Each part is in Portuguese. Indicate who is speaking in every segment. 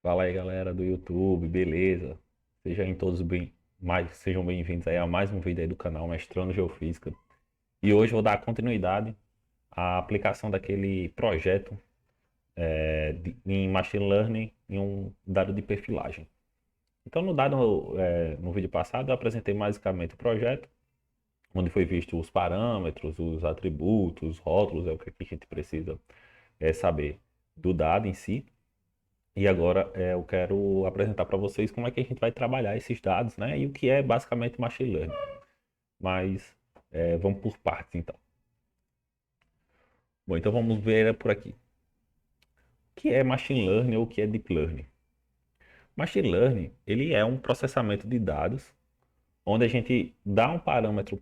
Speaker 1: Fala aí, galera do YouTube, beleza? Sejam bem-vindos aí a mais um vídeo aí do canal Mestrando Geofísica. E hoje eu vou dar continuidade à aplicação daquele projeto em Machine Learning em um dado de perfilagem. Então, no vídeo passado eu apresentei basicamente o projeto, onde foi visto os parâmetros, os atributos, os rótulos, é o que a gente precisa saber do dado em si. E agora eu quero apresentar para vocês como é que a gente vai trabalhar esses dados, né? E o que é basicamente machine learning. Mas vamos por partes então. Bom, então vamos ver por aqui. O que é machine learning ou o que é deep learning? Machine learning, ele é um processamento de dados onde a gente dá um parâmetro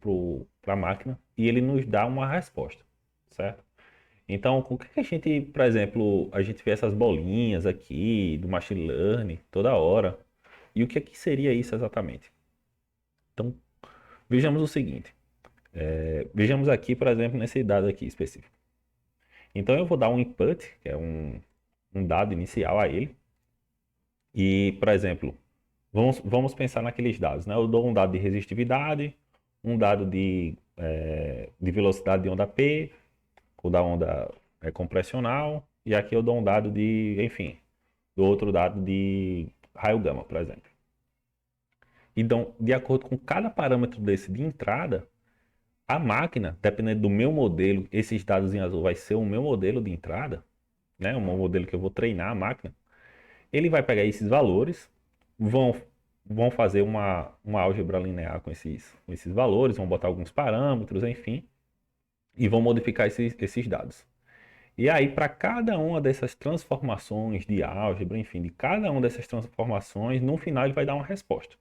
Speaker 1: para a máquina e ele nos dá uma resposta, certo? Então, com o que a gente, por exemplo, a gente vê essas bolinhas aqui do machine learning toda hora. E o que é que seria isso exatamente? Então, vejamos o seguinte. Vejamos aqui, por exemplo, nesse dado aqui específico. Então eu vou dar um input, que é um dado inicial a ele. E, por exemplo, vamos pensar naqueles dados, né? Eu dou um dado de resistividade, um dado de velocidade de onda P, ou da onda compressional, e aqui eu dou um dado enfim, do outro dado de raio gama, por exemplo. Então, de acordo com cada parâmetro desse de entrada, a máquina, dependendo do meu modelo, esses dados em azul vai ser o meu modelo de entrada, né? O meu modelo que eu vou treinar a máquina. Ele vai pegar esses valores, vão, vão fazer uma álgebra linear com esses valores, vão botar alguns parâmetros, enfim, e vão modificar esses dados. E aí, para cada uma dessas transformações de álgebra, enfim, de cada uma dessas transformações, no final ele vai dar uma resposta.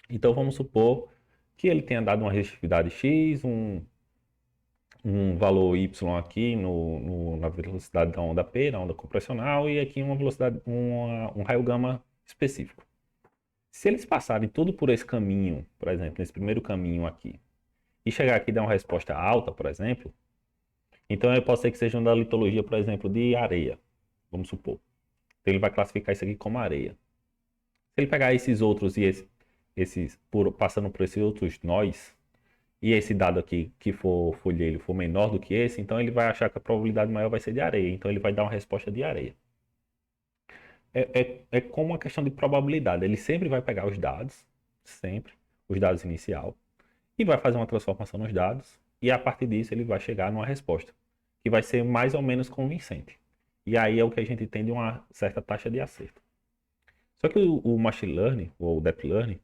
Speaker 1: Então vamos supor que ele tenha dado uma resistividade X, um valor y aqui na velocidade da onda P, na onda compressional, e aqui uma velocidade, um raio gama específico. Se eles passarem tudo por esse caminho, por exemplo, nesse primeiro caminho aqui, e chegar aqui e dar uma resposta alta, por exemplo, então eu posso ser que seja uma da litologia, por exemplo, de areia, vamos supor. Então ele vai classificar isso aqui como areia. Se ele pegar esses outros passando por esses outros nós, e esse dado aqui que for folheiro for menor do que esse, então ele vai achar que a probabilidade maior vai ser de areia. Então ele vai dar uma resposta de areia. É como uma questão de probabilidade. Ele sempre vai pegar os dados, sempre, os dados inicial, e vai fazer uma transformação nos dados, e a partir disso ele vai chegar numa resposta, que vai ser mais ou menos convincente. E aí é o que a gente tem de uma certa taxa de acerto. Só que o machine learning, ou o deep learning,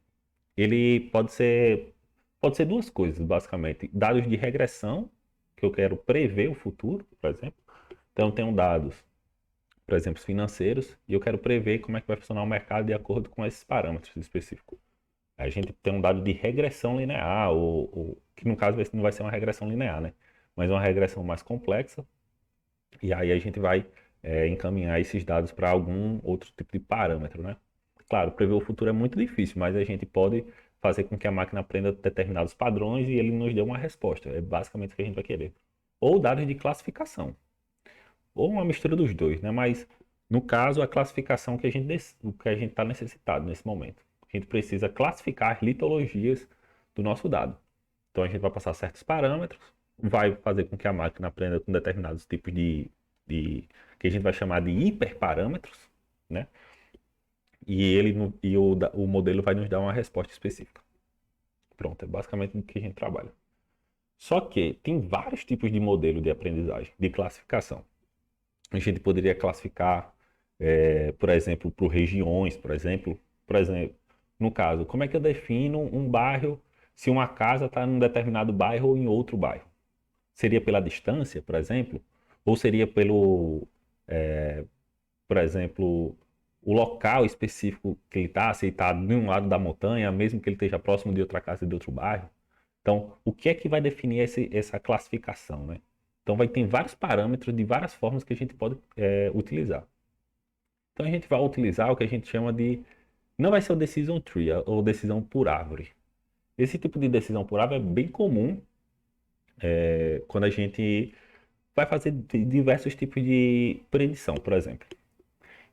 Speaker 1: ele pode ser duas coisas, basicamente. Dados de regressão, que eu quero prever o futuro, por exemplo. Então, eu tenho dados, por exemplo, financeiros, e eu quero prever como é que vai funcionar o mercado de acordo com esses parâmetros específicos. A gente tem um dado de regressão linear, que no caso não vai ser uma regressão linear, né? Mas uma regressão mais complexa. E aí a gente vai encaminhar esses dados para algum outro tipo de parâmetro, né? Claro, prever o futuro é muito difícil, mas a gente pode fazer com que a máquina aprenda determinados padrões e ele nos dê uma resposta. É basicamente o que a gente vai querer. Ou dados de classificação, ou uma mistura dos dois, né? Mas no caso, a classificação o que a gente está necessitado nesse momento. A gente precisa classificar as litologias do nosso dado. Então a gente vai passar certos parâmetros, vai fazer com que a máquina aprenda com determinados tipos de que a gente vai chamar de hiperparâmetros, né? E o modelo vai nos dar uma resposta específica. Pronto, é basicamente o que a gente trabalha. Só que tem vários tipos de modelo de aprendizagem, de classificação. A gente poderia classificar, por exemplo, por regiões, por exemplo, no caso, como é que eu defino um bairro se uma casa está em um determinado bairro ou em outro bairro? Seria pela distância, por exemplo? Ou seria por exemplo, o local específico que ele está, se ele está de um lado da montanha, mesmo que ele esteja próximo de outra casa de outro bairro? Então, o que é que vai definir essa classificação, né? Então, vai ter vários parâmetros de várias formas que a gente pode utilizar. Então, a gente vai utilizar o que a gente chama de... Não vai ser o decision tree, ou decisão por árvore. Esse tipo de decisão por árvore é bem comum quando a gente vai fazer diversos tipos de predição, por exemplo.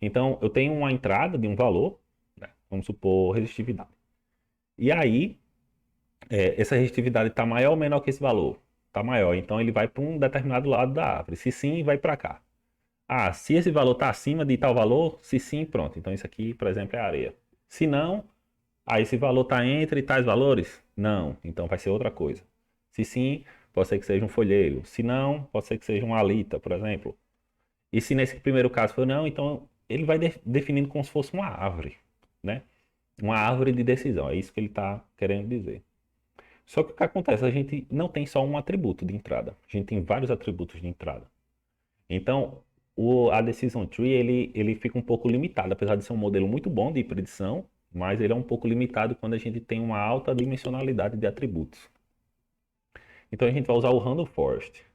Speaker 1: Então, eu tenho uma entrada de um valor, né? Vamos supor resistividade. E aí, essa resistividade está maior ou menor que esse valor? Está maior. Então, ele vai para um determinado lado da árvore. Se sim, vai para cá. Ah, se esse valor está acima de tal valor, se sim, pronto. Então, isso aqui, por exemplo, é areia. Se não, esse valor está entre tais valores? Não. Então, vai ser outra coisa. Se sim, pode ser que seja um folheiro. Se não, pode ser que seja uma alita, por exemplo. E se nesse primeiro caso for não, então ele vai definindo como se fosse uma árvore, né? Uma árvore de decisão. É isso que ele está querendo dizer. Só que o que acontece? A gente não tem só um atributo de entrada. A gente tem vários atributos de entrada. Então, a Decision Tree, ele fica um pouco limitado. Apesar de ser um modelo muito bom de predição, mas ele é um pouco limitado quando a gente tem uma alta dimensionalidade de atributos. Então, a gente vai usar o Random Forest.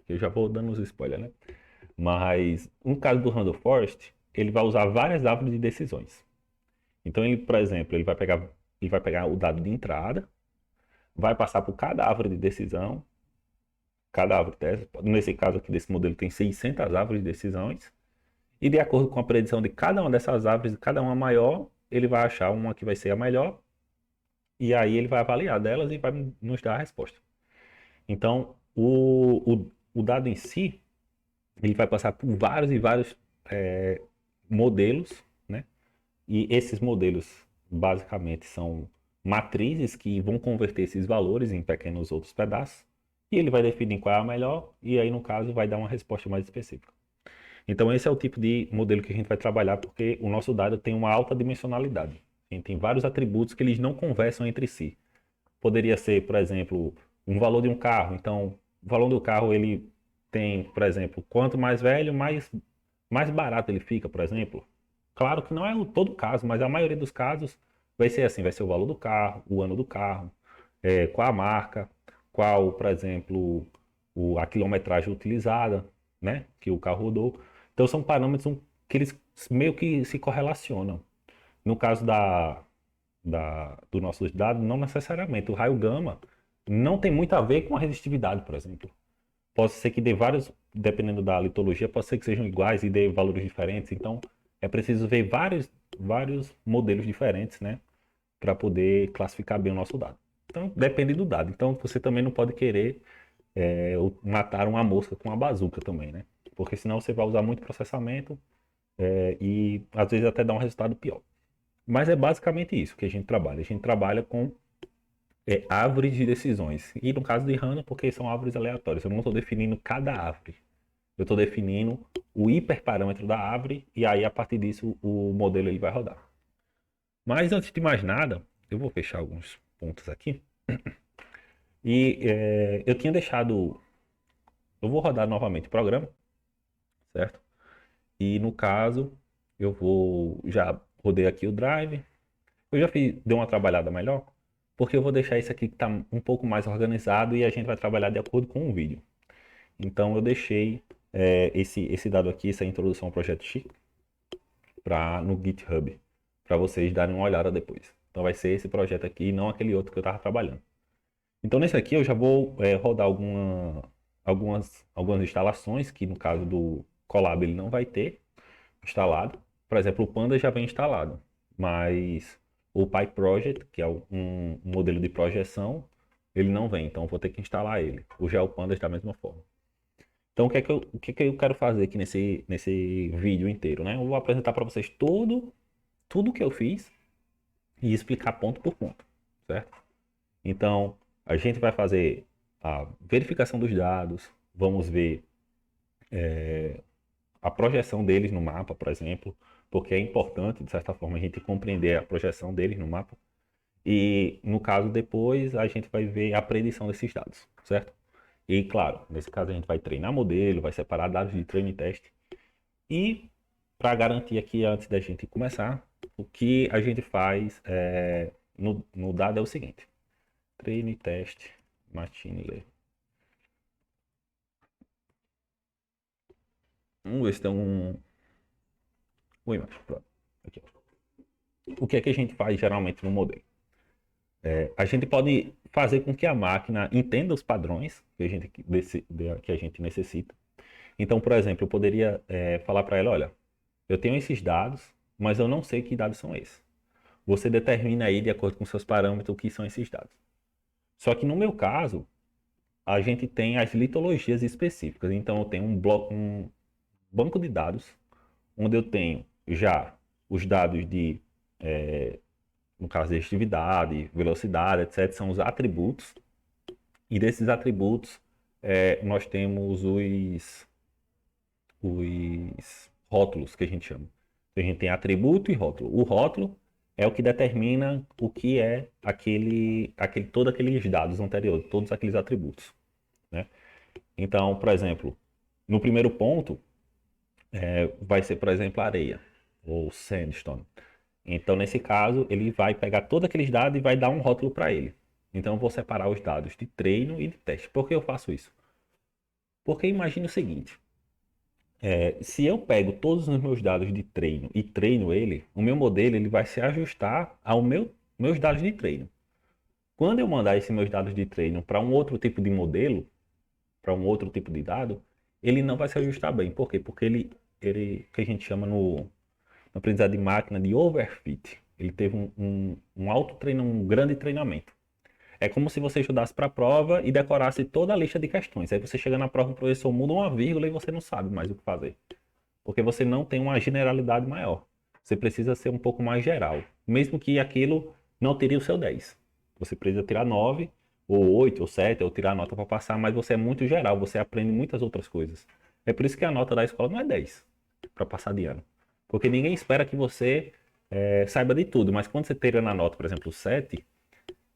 Speaker 1: Eu já vou dando os spoilers, né? Mas, no caso do Random Forest, ele vai usar várias árvores de decisões. Então, ele, por exemplo, ele vai pegar o dado de entrada, vai passar por cada árvore de decisão, cada árvore dessa, nesse caso aqui desse modelo tem 600 árvores de decisões, e de acordo com a predição de cada uma dessas árvores, cada uma maior, ele vai achar uma que vai ser a melhor, e aí ele vai avaliar delas e vai nos dar a resposta. Então, o dado em si, ele vai passar por vários e vários modelos, né? E esses modelos, basicamente, são matrizes que vão converter esses valores em pequenos outros pedaços, e ele vai definir qual é a melhor, e aí, no caso, vai dar uma resposta mais específica. Então, esse é o tipo de modelo que a gente vai trabalhar, porque o nosso dado tem uma alta dimensionalidade. A gente tem vários atributos que eles não conversam entre si. Poderia ser, por exemplo, um valor de um carro. Então, o valor do carro, ele tem, por exemplo, quanto mais velho, mais barato ele fica, por exemplo. Claro que não é todo caso, mas a maioria dos casos vai ser assim, vai ser o valor do carro, o ano do carro, qual a marca, qual, por exemplo, a quilometragem utilizada, né, que o carro rodou. Então são parâmetros que eles meio que se correlacionam. No caso dos nossos dados, não necessariamente. O raio gama não tem muito a ver com a resistividade, por exemplo. Pode ser que dê vários, dependendo da litologia, pode ser que sejam iguais e dê valores diferentes. Então, é preciso ver vários modelos diferentes, né, para poder classificar bem o nosso dado. Então, depende do dado. Então, você também não pode querer matar uma mosca com uma bazuca também, né? Porque senão você vai usar muito processamento e às vezes até dar um resultado pior. Mas é basicamente isso que a gente trabalha. A gente trabalha com árvores de decisões. E no caso de random, porque são árvores aleatórias. Eu não estou definindo cada árvore. Eu estou definindo o hiperparâmetro da árvore e aí a partir disso o modelo ele vai rodar. Mas antes de mais nada, eu vou fechar alguns pontos aqui. E eu tinha deixado. Eu vou rodar novamente o programa, certo? E no caso, eu vou. Já rodei aqui o drive. Eu já dei uma trabalhada melhor, porque eu vou deixar isso aqui que está um pouco mais organizado e a gente vai trabalhar de acordo com o vídeo. Então eu deixei esse dado aqui, essa introdução ao projeto X, no GitHub, para vocês darem uma olhada depois. Então vai ser esse projeto aqui, não aquele outro que eu estava trabalhando. Então nesse aqui eu já vou rodar algumas instalações, que no caso do Colab ele não vai ter instalado. Por exemplo, o Panda já vem instalado, mas o PyProject, que é um modelo de projeção, ele não vem, então eu vou ter que instalar ele. O GeoPandas da mesma forma. Então o que é que eu quero fazer aqui nesse vídeo inteiro, né? Eu vou apresentar para vocês tudo que eu fiz e explicar ponto por ponto, certo? Então, a gente vai fazer a verificação dos dados, vamos ver a projeção deles no mapa, por exemplo, porque é importante, de certa forma, a gente compreender a projeção deles no mapa. E, no caso, depois a gente vai ver a predição desses dados, certo? E, claro, nesse caso a gente vai treinar modelo, vai separar dados de treino e teste. E, para garantir aqui, antes da gente começar, o que a gente faz no dado é o seguinte. Treino e teste, machine learning. Vamos ver se tem uma imagem. Pronto. Aqui, ó. O que é que a gente faz geralmente no modelo? A gente pode fazer com que a máquina entenda os padrões que a gente necessita. Então, por exemplo, eu poderia falar para ela, olha, Eu tenho esses dados, mas eu não sei que dados são esses. Você determina aí, de acordo com seus parâmetros, o que são esses dados. Só que no meu caso, a gente tem as litologias específicas. Então, eu tenho um banco de dados, onde eu tenho já os dados de, no caso de atividade, velocidade, etc., são os atributos. E desses atributos, nós temos os rótulos, que a gente chama. Então, a gente tem atributo e rótulo. O rótulo é o que determina o que é todos aqueles dados anteriores, todos aqueles atributos, né? Então, por exemplo, no primeiro ponto, vai ser, por exemplo, areia ou sandstone. Então, nesse caso, ele vai pegar todos aqueles dados e vai dar um rótulo para ele. Então, eu vou separar os dados de treino e de teste. Por que eu faço isso? Porque imagine o seguinte: se eu pego todos os meus dados de treino e treino ele, o meu modelo ele vai se ajustar aos meus dados de treino. Quando eu mandar esses meus dados de treino para um outro tipo de modelo, para um outro tipo de dado, ele não vai se ajustar bem. Por quê? Porque ele que a gente chama no aprendizado de máquina de overfit. Ele teve um alto treino, um grande treinamento. É como se você estudasse para a prova e decorasse toda a lista de questões. Aí você chega na prova, o professor muda uma vírgula e você não sabe mais o que fazer. Porque você não tem uma generalidade maior. Você precisa ser um pouco mais geral. Mesmo que aquilo não teria o seu 10. Você precisa tirar 9, ou 8, ou 7, ou tirar a nota para passar, mas você é muito geral, você aprende muitas outras coisas. É por isso que a nota da escola não é 10 para passar de ano. Porque ninguém espera que você saiba de tudo, mas quando você tira na nota, por exemplo, 7,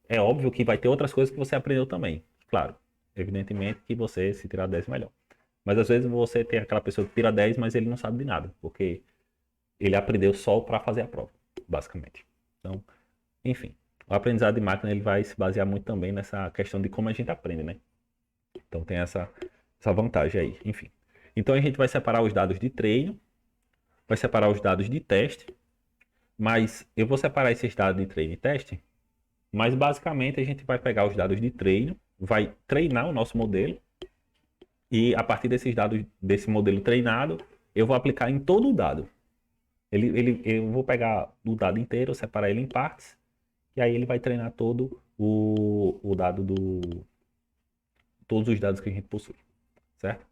Speaker 1: é óbvio que vai ter outras coisas que você aprendeu também. Claro, evidentemente que você se tirar 10 melhor. Mas às vezes você tem aquela pessoa que tira 10, mas ele não sabe de nada, porque ele aprendeu só para fazer a prova, basicamente. Então, enfim, o aprendizado de máquina ele vai se basear muito também nessa questão de como a gente aprende, né? Então tem essa vantagem aí, enfim. Então a gente vai separar os dados de treino, vai separar os dados de teste, mas eu vou separar esses dados de treino e teste, mas basicamente a gente vai pegar os dados de treino, vai treinar o nosso modelo, e a partir desses dados, desse modelo treinado, eu vou aplicar em todo o dado. Eu vou pegar o dado inteiro, separar ele em partes, e aí ele vai treinar todo o dado todos os dados que a gente possui, certo?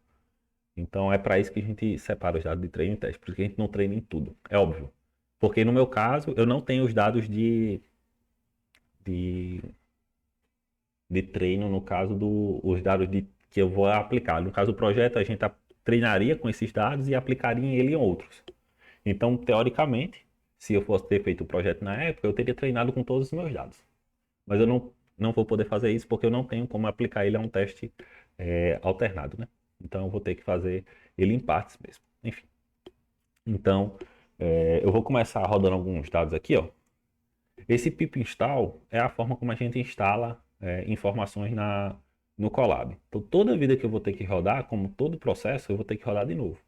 Speaker 1: Então é para isso que a gente separa os dados de treino e teste, porque a gente não treina em tudo, é óbvio. Porque no meu caso, eu não tenho os dados de, de treino, no caso os dados que eu vou aplicar. No caso do projeto, a gente treinaria com esses dados e aplicaria ele em outros. Então, teoricamente, se eu fosse ter feito o projeto na época, eu teria treinado com todos os meus dados. Mas eu não vou poder fazer isso porque eu não tenho como aplicar ele a um teste alternado, né? Então, eu vou ter que fazer ele em partes mesmo. Enfim. Então, eu vou começar rodando alguns dados aqui, ó. Esse pip install é a forma como a gente instala informações no Colab. Então, toda vida que eu vou ter que rodar, como todo processo, eu vou ter que rodar de novo,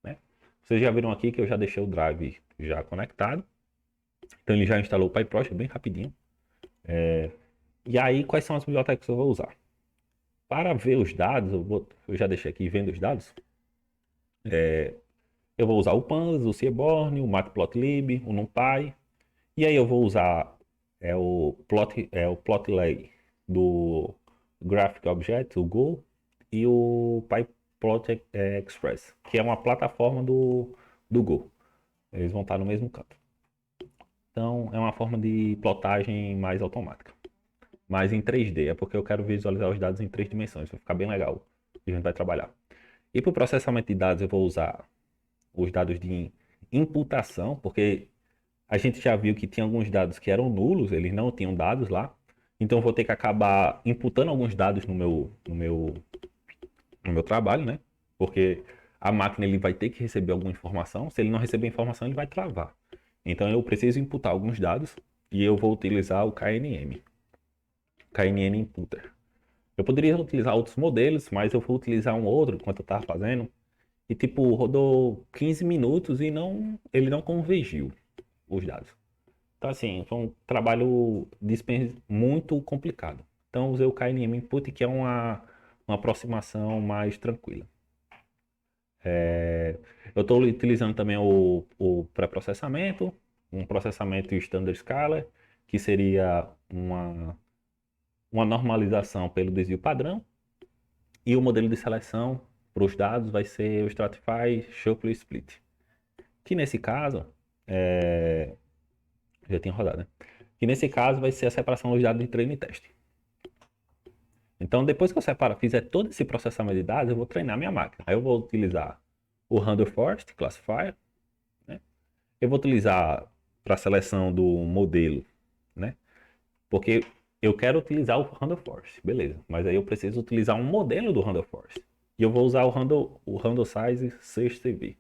Speaker 1: né? Vocês já viram aqui que eu já deixei o drive já conectado. Então ele já instalou o PyTorch bem rapidinho. E aí, quais são as bibliotecas que eu vou usar? Para ver os dados, eu já deixei aqui vendo os dados. Eu vou usar o Pandas, o Seaborn, o Matplotlib, o NumPy. E aí eu vou usar o Plotly do Graphic Object, o Go, e o PyPlot Express, que é uma plataforma do Go. Eles vão estar no mesmo canto. Então, é uma forma de plotagem mais automática. Mas em 3D, é porque eu quero visualizar os dados em 3 dimensões. Vai ficar bem legal. E a gente vai trabalhar. E para o processamento de dados, eu vou usar os dados de imputação, porque a gente já viu que tinha alguns dados que eram nulos, eles não tinham dados lá. Então, eu vou ter que acabar imputando alguns dados no meu trabalho, né? Porque a máquina ele vai ter que receber alguma informação. Se ele não receber informação, ele vai travar. Então eu preciso imputar alguns dados e eu vou utilizar o KNN Imputer. Eu poderia utilizar outros modelos, mas eu vou utilizar um outro enquanto eu estava fazendo. E tipo, rodou 15 minutos e ele não convergiu os dados. Então assim, foi um trabalho muito complicado. Então eu usei o KNN Input, que é uma aproximação mais tranquila. Eu estou utilizando também o pré-processamento, um processamento standard scalar, que seria uma normalização pelo desvio padrão, e o modelo de seleção para os dados vai ser o Stratify Shuffle Split, que nesse caso, já tinha rodado, né? Que nesse caso vai ser a separação dos dados de treino e teste. Então, depois que eu fizer todo esse processamento de dados, eu vou treinar minha máquina. Aí eu vou utilizar o Random Forest Classifier, né? Eu vou utilizar para a seleção do modelo, né? Porque eu quero utilizar o Random Forest, beleza. Mas aí eu preciso utilizar um modelo do Random Forest. E eu vou usar o Random Size 6CV.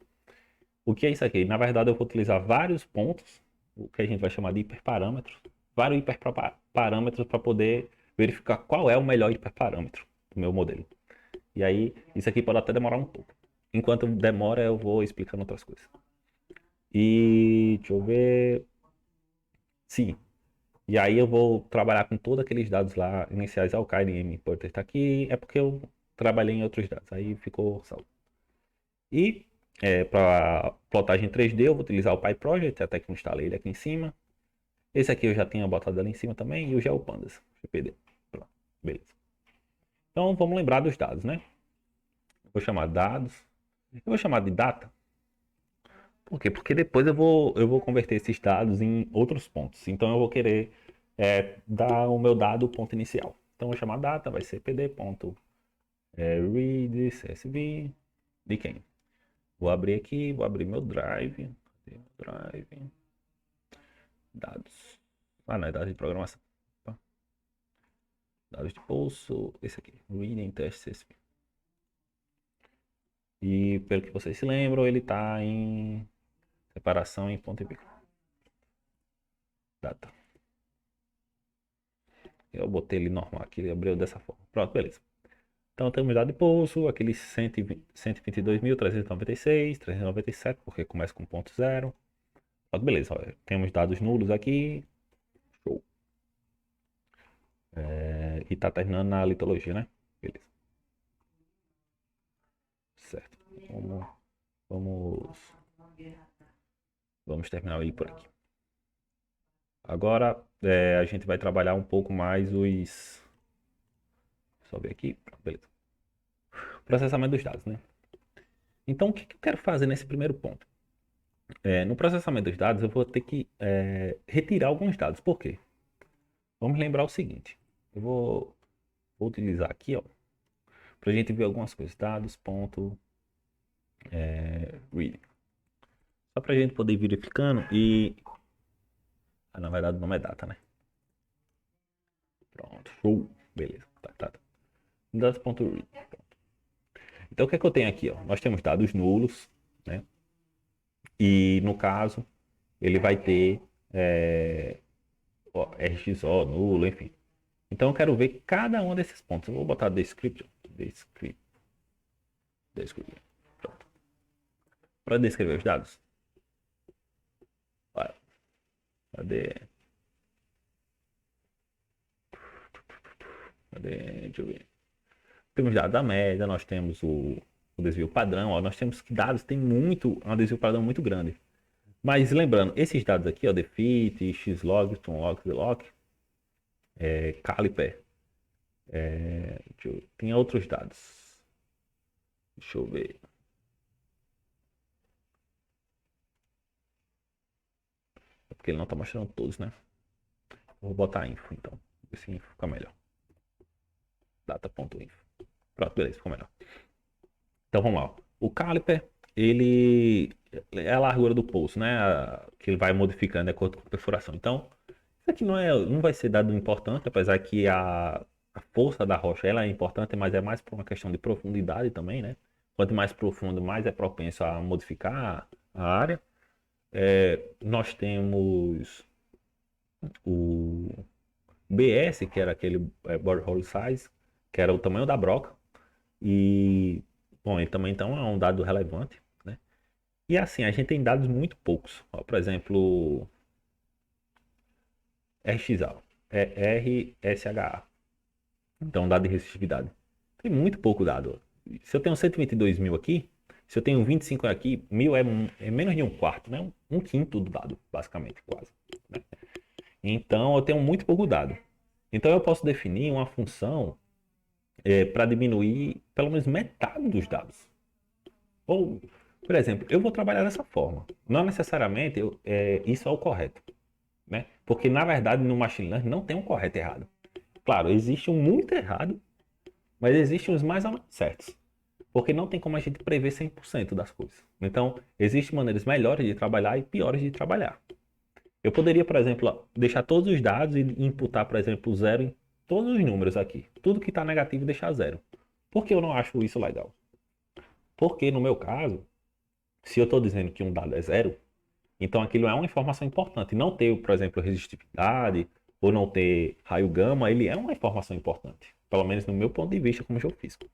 Speaker 1: O que é isso aqui? Na verdade, eu vou utilizar vários pontos, o que a gente vai chamar de hiperparâmetros, vários hiperparâmetros para poder verificar qual é o melhor hiperparâmetro do meu modelo. E aí, isso aqui pode até demorar um pouco. Enquanto demora, eu vou explicando outras coisas. E deixa eu ver. Sim. E aí eu vou trabalhar com todos aqueles dados lá iniciais ao KNM Porter está aqui. É porque eu trabalhei em outros dados. Aí ficou salvo. E para plotagem 3D eu vou utilizar o PyProject, até que eu instalei ele aqui em cima. Esse aqui eu já tinha botado ali em cima também. E o GeoPandas, GPD. Pronto, beleza. Então vamos lembrar dos dados, né? Vou chamar dados. Eu vou chamar de data. Por quê? Porque depois eu vou converter esses dados em outros pontos. Então eu vou querer dar o meu dado ponto inicial. Então eu vou chamar data, vai ser pd.read csv de quem? Vou abrir aqui, vou abrir meu drive. Cadê meu drive? Dados. Ah, não, é dados de programação. Opa. Dados de pulso. Esse aqui. Reading test csv. E pelo que vocês se lembram, ele está em separação em ponto e pico. Data. Eu botei ele normal aqui, ele abriu dessa forma. Pronto, beleza. Então temos dado de pulso, aqueles 122.396, 397, porque começa com ponto zero. Pronto, beleza, olha, temos dados nulos aqui. Show. E tá terminando na litologia, né? Beleza. Certo. Vamos, vamos terminar ele por aqui. Agora a gente vai trabalhar um pouco mais os. Só ver aqui. Beleza. Processamento dos dados, né? Então o que eu quero fazer nesse primeiro ponto? No processamento dos dados, eu vou ter que retirar alguns dados. Por quê? Vamos lembrar o seguinte. Eu vou utilizar aqui, ó, para a gente ver algumas coisas. Dados.read. Só para a gente poder ir verificando e... na verdade não é data, né? Pronto, show. Beleza. Tá. Dados.read. Então o que é que eu tenho aqui, ó? Nós temos dados nulos, né? E no caso, ele vai ter RXO, nulo, enfim. Então eu quero ver cada um desses pontos. Eu vou botar description. Pronto. Para descrever os dados. Olha, cadê? Deixa eu ver. Temos dados da média, nós temos o desvio padrão. Ó, nós temos que dados tem um desvio padrão muito grande. Mas lembrando, esses dados aqui, ó, defeat, xlog, tonlog, zlog, caliper, tem outros dados. Deixa eu ver. É porque ele não está mostrando todos, né? Vou botar info, então. Esse info fica melhor. Data.info. Pronto, beleza, ficou melhor. Então vamos lá. O caliper, ele é a largura do pulso, né? Que ele vai modificando de acordo com a perfuração. Então, isso aqui não vai ser dado importante, apesar que a força da rocha ela é importante, mas é mais por uma questão de profundidade também, né? Quanto mais profundo, mais é propenso a modificar a área. Nós temos o BS, que era aquele borehole size, que era o tamanho da broca. E, bom, ele também então é um dado relevante, né? E assim, a gente tem dados muito poucos. Ó, por exemplo, RXA, RSHA. Então, dado de resistividade. Tem muito pouco dado. Se eu tenho 122 mil aqui, Se eu tenho 25 aqui, 1000 é menos de um quarto, né? Um quinto do dado, basicamente, quase, né? Então, eu tenho muito pouco dado. Então, eu posso definir uma função para diminuir pelo menos metade dos dados. Ou, por exemplo, eu vou trabalhar dessa forma. Não necessariamente isso é o correto, né? Porque, na verdade, no Machine Learning não tem um correto e errado. Claro, existe um muito errado, mas existem os mais ou menos certos. Porque não tem como a gente prever 100% das coisas. Então, existem maneiras melhores de trabalhar e piores de trabalhar. Eu poderia, por exemplo, deixar todos os dados e imputar, por exemplo, zero em todos os números aqui. Tudo que está negativo deixar zero. Por que eu não acho isso legal? Porque no meu caso, se eu estou dizendo que um dado é zero, então aquilo é uma informação importante. Não ter, por exemplo, resistividade ou não ter raio gama, ele é uma informação importante. Pelo menos no meu ponto de vista como geofísico.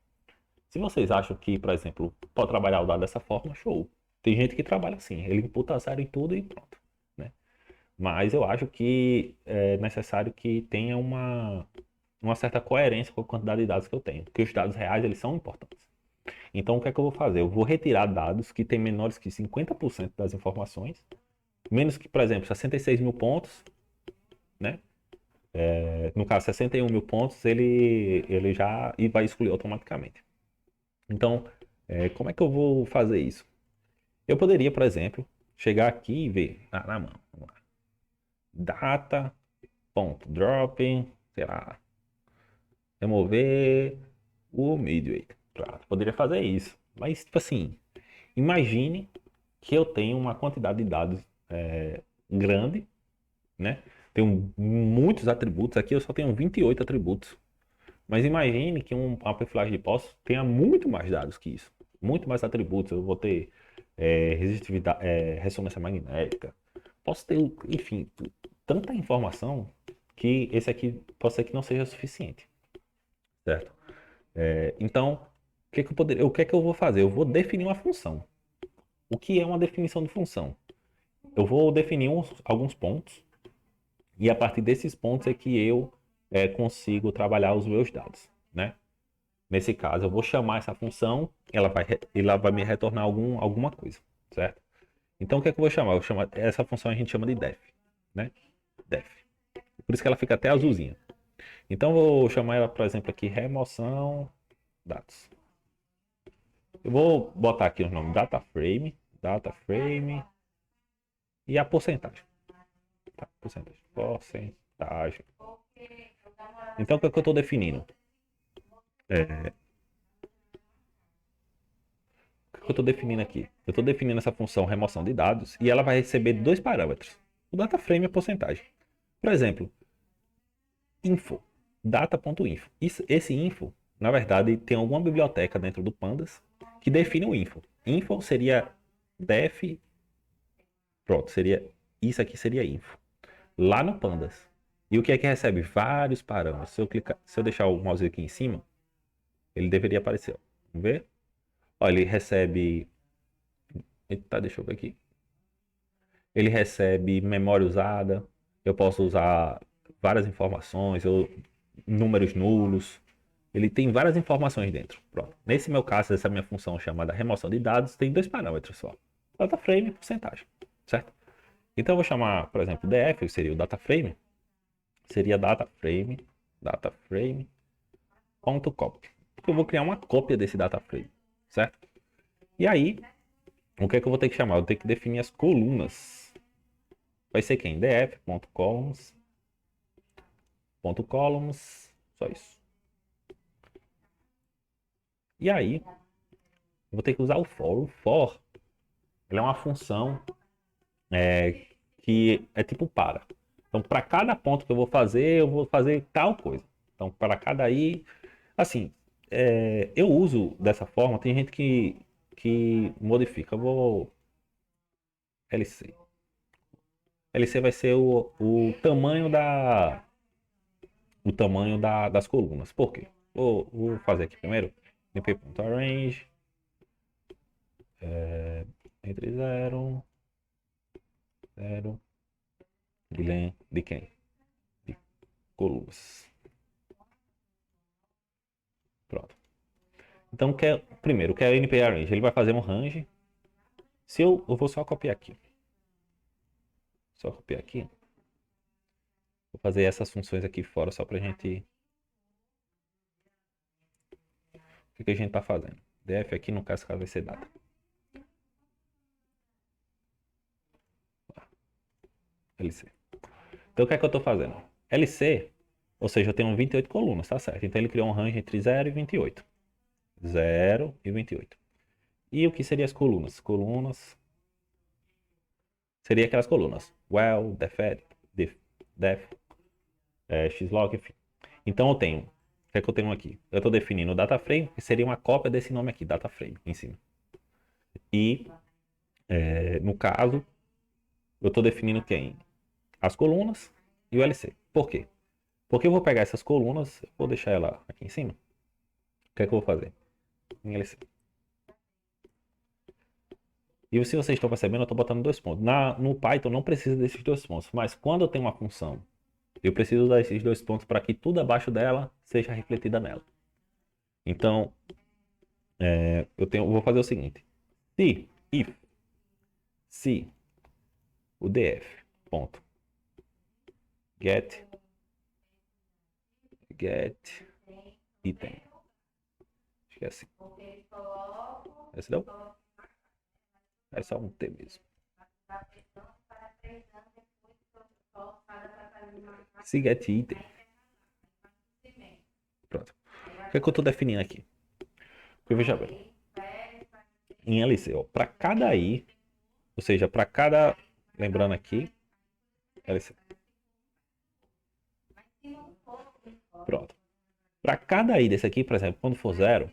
Speaker 1: Se vocês acham que, por exemplo, pode trabalhar o dado dessa forma, show. Tem gente que trabalha assim, ele imputa zero em tudo e pronto, né? Mas eu acho que é necessário que tenha uma certa coerência com a quantidade de dados que eu tenho, porque os dados reais eles são importantes. Então o que é que eu vou fazer? Eu vou retirar dados que têm menores que 50% das informações, menos que, por exemplo, 66 mil pontos, né? No caso, 61 mil pontos, ele já e vai excluir automaticamente. Então, como é que eu vou fazer isso? Eu poderia, por exemplo, chegar aqui e ver na mão. Vamos lá. Data, ponto, drop, sei lá, remover o midway. Claro, poderia fazer isso. Mas, tipo assim, imagine que eu tenho uma quantidade de dados grande, né? Tenho muitos atributos. Aqui eu só tenho 28 atributos. Mas imagine que uma perfilagem de poços tenha muito mais dados que isso. Muito mais atributos. Eu vou ter resistitividade, ressonância magnética. Posso ter, enfim, tanta informação que esse aqui pode ser que não seja suficiente. Certo? Então, o que é que eu vou fazer? Eu vou definir uma função. O que é uma definição de função? Eu vou definir alguns pontos e a partir desses pontos é que eu consigo trabalhar os meus dados, né? Nesse caso, eu vou chamar essa função, ela vai me retornar alguma coisa, certo? Então, o que é que eu vou chamar? Essa função a gente chama de def, né? Def. Por isso que ela fica até azulzinha. Então, eu vou chamar ela, por exemplo, aqui, remoção dados. Eu vou botar aqui o nome data frame e a porcentagem. Tá, porcentagem. Então, o que é que eu estou definindo? É, O que eu estou definindo aqui? Eu estou definindo essa função remoção de dados e ela vai receber dois parâmetros: o data frame e a porcentagem. Por exemplo, info, data.info. Esse info, na verdade, tem alguma biblioteca dentro do Pandas que define o info. Info seria def, pronto, seria isso aqui seria info. Lá no Pandas. E o que é que recebe? Vários parâmetros. Se eu deixar o mouse aqui em cima, ele deveria aparecer. Ó. Vamos ver? Ó, ele recebe. Eita, deixa eu ver aqui. Ele recebe memória usada. Eu posso usar várias informações, números nulos. Ele tem várias informações dentro. Pronto. Nesse meu caso, essa minha função chamada remoção de dados tem dois parâmetros só: data frame e porcentagem, certo? Então eu vou chamar, por exemplo, df, que seria o data frame, seria dataframe.copy. Eu vou criar uma cópia desse data frame, certo? E aí, o que é que eu vou ter que chamar? Eu vou ter que definir as colunas. Vai ser quem? df.columns, só isso. E aí, eu vou ter que usar o for. O for, ele é uma função que é tipo para. Então, para cada ponto que eu vou fazer tal coisa. Então, para cada aí, assim, eu uso dessa forma. Tem gente que modifica. Eu vou LC. LC vai ser das colunas. Por quê? Vou fazer aqui primeiro. np.arrange entre 0, 0, de quem? De colunas. Pronto. Então, primeiro, o que é NP Arrange? Ele vai fazer um range. Se eu vou só copiar aqui. Só copiar aqui. Vou fazer essas funções aqui fora só pra gente... O que a gente tá fazendo? Def aqui, no caso vai ser data. LC. Então, o que é que eu tô fazendo? LC, ou seja, eu tenho 28 colunas, tá certo? Então, ele criou um range entre 0 e 28. 0 e 28. E o que seriam as colunas? Colunas... Seria aquelas colunas. Well, defed, def, xlog, enfim. Então, eu tenho... O que é que eu tenho aqui? Eu estou definindo o data frame, que seria uma cópia desse nome aqui, data frame, em cima. E, no caso, eu estou definindo quem? As colunas e o LC. Por quê? Porque eu vou pegar essas colunas, vou deixar ela aqui em cima. O que é que eu vou fazer? Em LC. E se vocês estão percebendo, eu estou botando 2 pontos. No Python não precisa desses 2 pontos, mas quando eu tenho uma função, eu preciso usar esses 2 pontos para que tudo abaixo dela seja refletida nela. Então, vou fazer o seguinte. Se o df ponto get item. Esquece. Esse deu? É só um T mesmo. Se get item. Pronto. O que é que eu estou definindo aqui? Porque veja bem. Em LC, para cada i, ou seja, para cada... Lembrando aqui, LC. Pronto. Para cada i desse aqui, por exemplo, quando for 0,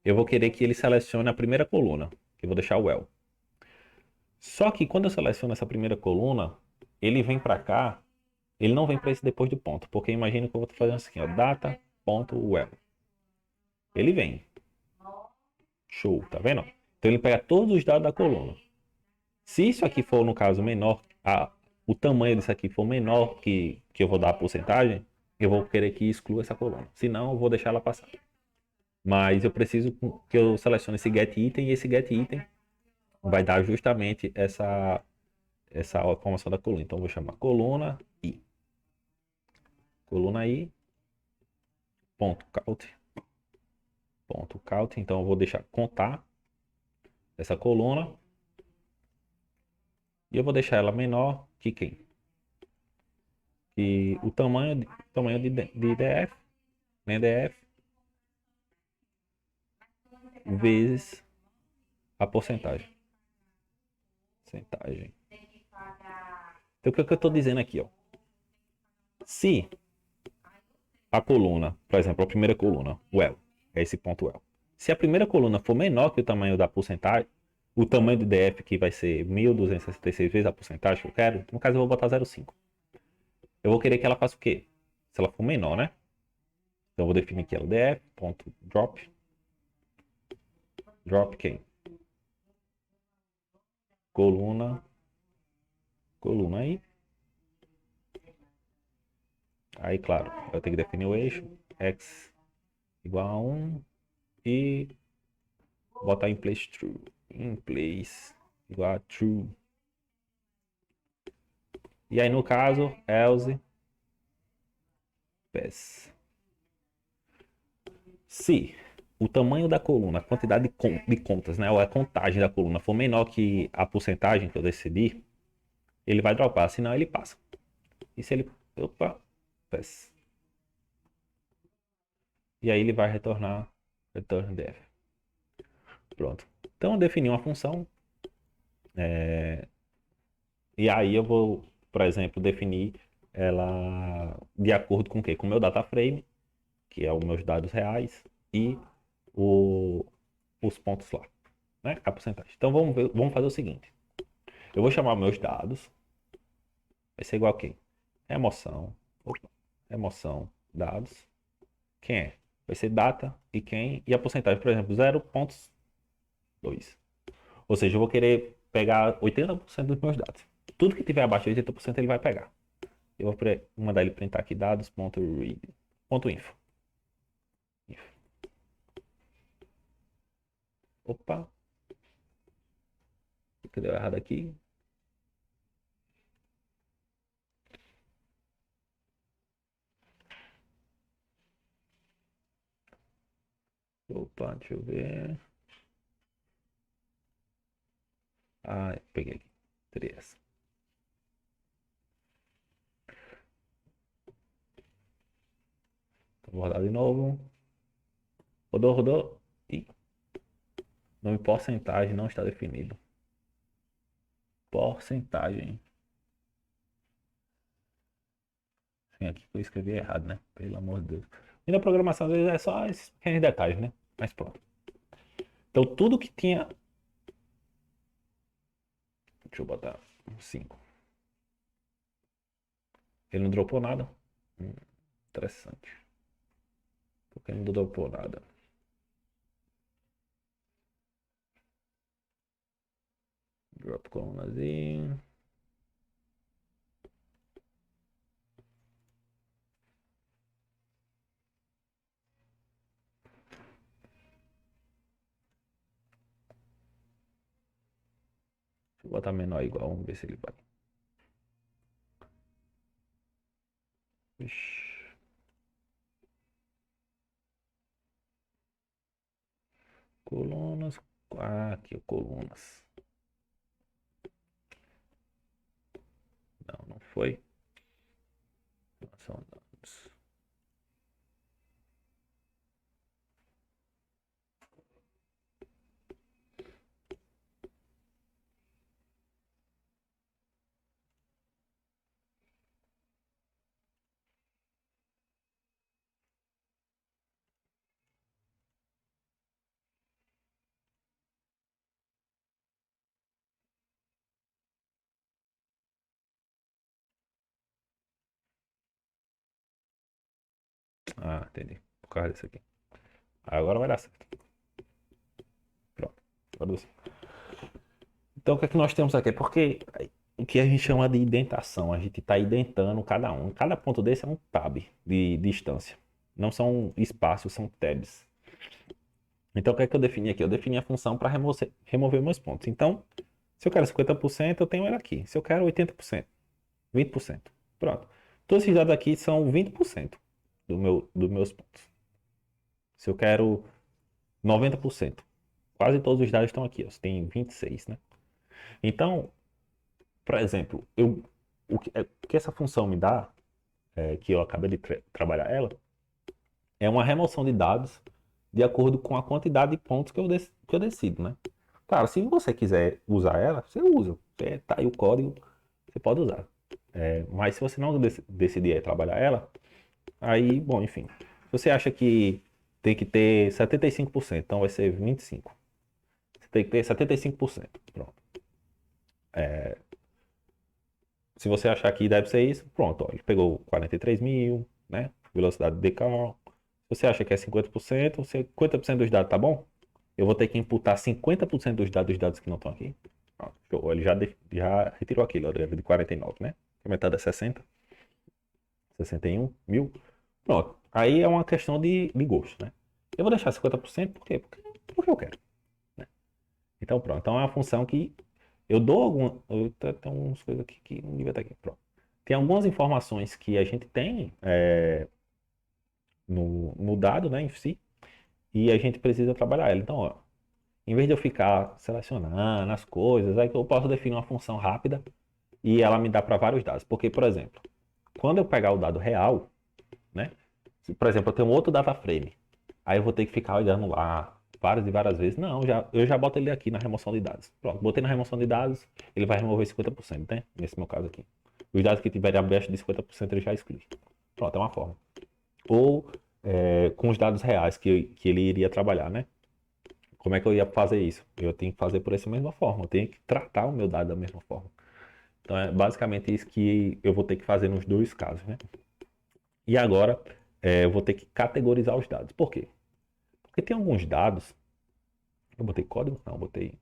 Speaker 1: eu vou querer que ele selecione a primeira coluna, que eu vou deixar o well. Só que quando eu seleciono essa primeira coluna, ele vem para cá, ele não vem para esse depois do ponto, porque imagina que eu vou fazer assim, ó, data.well. Ele vem. Show, tá vendo? Então ele pega todos os dados da coluna. Se isso aqui for, no caso, menor, o tamanho disso aqui for menor que eu vou dar a porcentagem, eu vou querer que exclua essa coluna. Senão, eu vou deixar ela passar. Mas eu preciso que eu selecione esse get item, e esse get item vai dar justamente essa informação da coluna. Então, eu vou chamar coluna i. Coluna i. Ponto count. Ponto count. Então, eu vou deixar contar essa coluna. E eu vou deixar ela menor que quem? Que o tamanho de df, né, df, vezes a porcentagem. Porcentagem. Então, o que eu estou dizendo aqui, ó? Se a coluna, por exemplo, a primeira coluna, well, é esse ponto well. Se a primeira coluna for menor que o tamanho da porcentagem, o tamanho do DF, que vai ser 1266 vezes a porcentagem que eu quero, no caso eu vou botar 0,5. Eu vou querer que ela faça o quê? Se ela for menor, né? Então eu vou definir aqui ela df.drop. Drop quem? Coluna aí. Aí, claro, eu tenho que definir o eixo x igual a 1 e botar em place true. Em place igual a true. E aí, no caso, else pass. Se o tamanho da coluna, a quantidade de contas, né, ou a contagem da coluna for menor que a porcentagem que eu decidi, ele vai dropar, senão ele passa. E se ele... Opa, pass. E aí ele vai retornar return def. Pronto. Então eu defini uma função. E aí eu vou, por exemplo, definir ela de acordo com o quê? Com o meu data frame, que é os meus dados reais, e os pontos lá, né? A porcentagem. Então vamos fazer o seguinte. Eu vou chamar meus dados. Vai ser igual a quem? Emoção. Opa, emoção, dados. Quem é? Vai ser data e quem? E a porcentagem, por exemplo, 0,2. Ou seja, eu vou querer pegar 80% dos meus dados. Tudo que tiver abaixo de 80% ele vai pegar. Eu vou mandar ele printar aqui dados.read.info. Opa, o que deu errado aqui? Opa, deixa eu ver. Ah, peguei aqui. Teria essa. Vou rodar de novo. Rodou, rodou. Ih, nome porcentagem não está definido. Porcentagem. Sim, aqui que eu escrevi errado, né? Pelo amor de Deus. E na programação, às vezes, é só esses pequenos detalhes, né? Mas pronto. Então, tudo que tinha. Deixa eu botar 5. Ele não dropou nada. Hum, interessante. Porque ele não dropou nada. Drop colunazinho. Deixa eu botar menor igual. Vamos ver se ele vai. Ixi. Colunas. Ah, aqui, colunas. Não, não foi. São dados. Ah, entendi. Por causa disso aqui. Agora vai dar certo. Pronto. Agora deu certo. Então, o que é que nós temos aqui? Porque o que a gente chama de indentação, a gente está identando cada um. Cada ponto desse é um tab de distância. Não são espaços, são tabs. Então, o que é que eu defini aqui? Eu defini a função para remover meus pontos. Então, se eu quero 50%, eu tenho ela aqui. Se eu quero 80%, 20%. Pronto. Todos esses dados aqui são 20% dos meus pontos. Se eu quero 90%, quase todos os dados estão aqui. Ó. Tem 26, né? Então, por exemplo, o que essa função me dá, que eu acabei de trabalhar ela, é uma remoção de dados de acordo com a quantidade de pontos que eu decido, né? Claro, se você quiser usar ela, você usa. Tá aí o código, você pode usar. Mas se você não decidir trabalhar ela, aí, bom, enfim. Se você acha que tem que ter 75%, então vai ser 25%. Você tem que ter 75%. Pronto. Se você achar que deve ser isso, pronto, ó, ele pegou 43 mil, né? Velocidade de call. Se você acha que é 50%, 50% dos dados tá bom? Eu vou ter que imputar 50% dos dados que não estão aqui. Pronto, show. Ele já retirou aquilo, ó, de 49, né? A metade é 60, 61 mil. Pronto. Aí é uma questão de gosto, né? Eu vou deixar 50%, por quê? Porque eu quero, né? Então, pronto. Então é uma função que eu dou alguma. Tem umas coisas aqui que não devia estar aqui. Pronto. Tem algumas informações que a gente tem no dado, né, em si, e a gente precisa trabalhar ela. Então, ó, em vez de eu ficar selecionando as coisas, aí eu posso definir uma função rápida e ela me dá para vários dados. Porque, por exemplo, quando eu pegar o dado real, né, por exemplo, eu tenho outro data frame, aí eu vou ter que ficar olhando lá várias e várias vezes. Não, eu já boto ele aqui na remoção de dados. Pronto, botei na remoção de dados, ele vai remover 50%, né? Nesse meu caso aqui. Os dados que tiverem abaixo de 50% ele já exclui. Pronto, é uma forma. Ou com os dados reais que ele iria trabalhar, né? Como é que eu ia fazer isso? Eu tenho que fazer por essa mesma forma. Eu tenho que tratar o meu dado da mesma forma. Então é basicamente isso que eu vou ter que fazer nos dois casos, né? E agora eu vou ter que categorizar os dados. Por quê? Porque tem alguns dados. Eu botei código? Não, botei.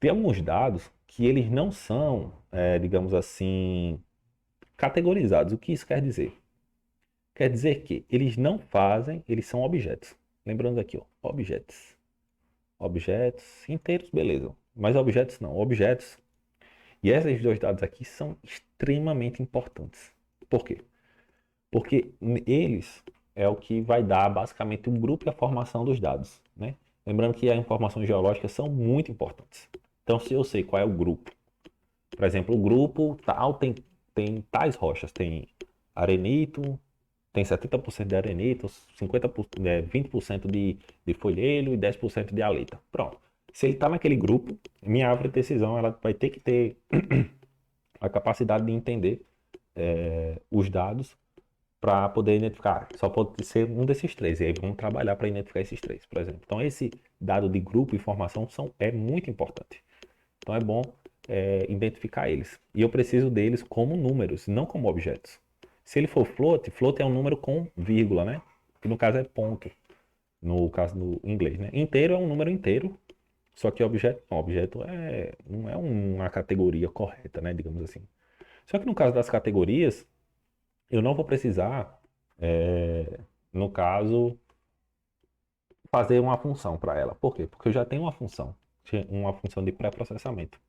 Speaker 1: Tem alguns dados que eles não são, digamos assim, categorizados. O que isso quer dizer? Quer dizer que eles não fazem, eles são objetos. Lembrando aqui, ó, objetos. Objetos inteiros, beleza. Mas objetos não, objetos. E esses dois dados aqui são extremamente importantes. Por quê? Porque eles é o que vai dar basicamente o grupo e a formação dos dados, né? Lembrando que as informações geológicas são muito importantes. Então, se eu sei qual é o grupo, por exemplo, o grupo tal tem tais rochas, tem arenito, tem 70% de arenito, 20% de folheiro e 10% de aleta. Pronto. Se ele está naquele grupo, minha árvore de decisão ela vai ter que ter a capacidade de entender os dados para poder identificar. Só pode ser um desses três. E aí vamos trabalhar para identificar esses três, por exemplo. Então, esse dado de grupo e informação é muito importante. Então, é bom identificar eles. E eu preciso deles como números, não como objetos. Se ele for float, float é um número com vírgula, né? Que no caso é ponto, no caso do inglês, né? Inteiro é um número inteiro, só que objeto, não, objeto não é uma categoria correta, né? Digamos assim. Só que no caso das categorias, eu não vou precisar, no caso, fazer uma função para ela. Por quê? Porque eu já tenho uma função de pré-processamento,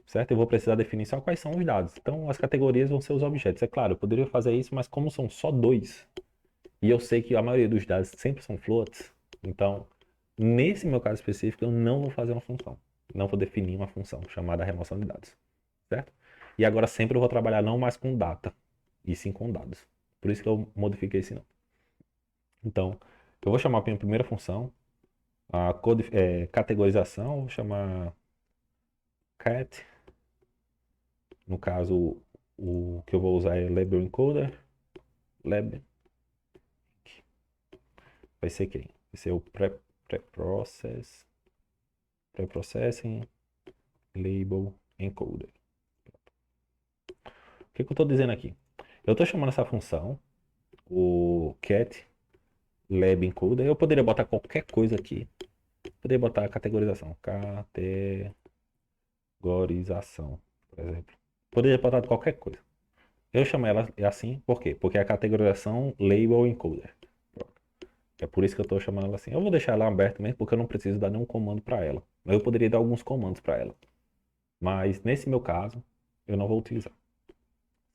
Speaker 1: certo? Eu vou precisar definir só quais são os dados. Então, as categorias vão ser os objetos. É claro, eu poderia fazer isso, mas como são só dois, e eu sei que a maioria dos dados sempre são floats, então, nesse meu caso específico, eu não vou fazer uma função. Não vou definir uma função chamada remoção de dados, certo? E agora sempre eu vou trabalhar não mais com data, e sim com dados. Por isso que eu modifiquei esse nome. Então, eu vou chamar a minha primeira função, a categorização, vou chamar cat. No caso, o que eu vou usar é label encoder. Lab vai ser quem? Vai ser o pré-processing label encoder. O que eu estou dizendo aqui? Eu estou chamando essa função, o cat lab encoder. Eu poderia botar qualquer coisa aqui. Poderia botar a categorização. Categorização, por exemplo. Poderia botar qualquer coisa. Eu chamo ela assim, por quê? Porque é a categorização label encoder. É por isso que eu estou chamando ela assim. Eu vou deixar ela aberta mesmo, porque eu não preciso dar nenhum comando para ela. Eu poderia dar alguns comandos para ela. Mas nesse meu caso, eu não vou utilizar,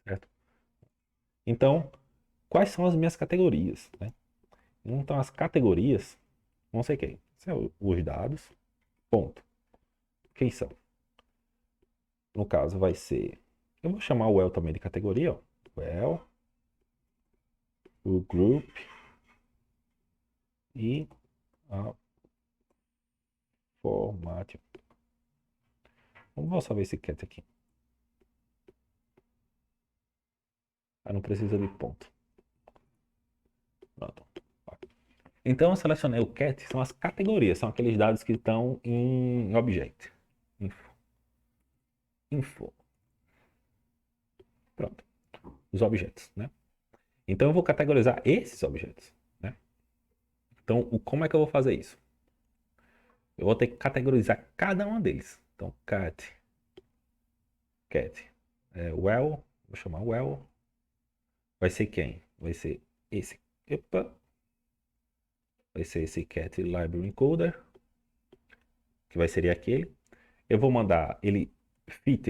Speaker 1: certo? Então, quais são as minhas categorias, né? Então, as categorias vão ser quem? São os dados, ponto. Quem são? No caso, vai ser... Eu vou chamar o well também de categoria, ó. Well, o group e a format. Vamos salvar esse cat aqui. Ah, não precisa de ponto. Pronto. Então eu selecionei o cat, são as categorias, são aqueles dados que estão em object. Info. Info. Pronto. Os objetos, né? Então eu vou categorizar esses objetos, né? Então, como é que eu vou fazer isso? Eu vou ter que categorizar cada um deles. Então, cat. Well, vou chamar well. Vai ser quem? Vai ser esse. Epa. Vai ser esse cat library encoder, que vai ser aquele. Eu vou mandar ele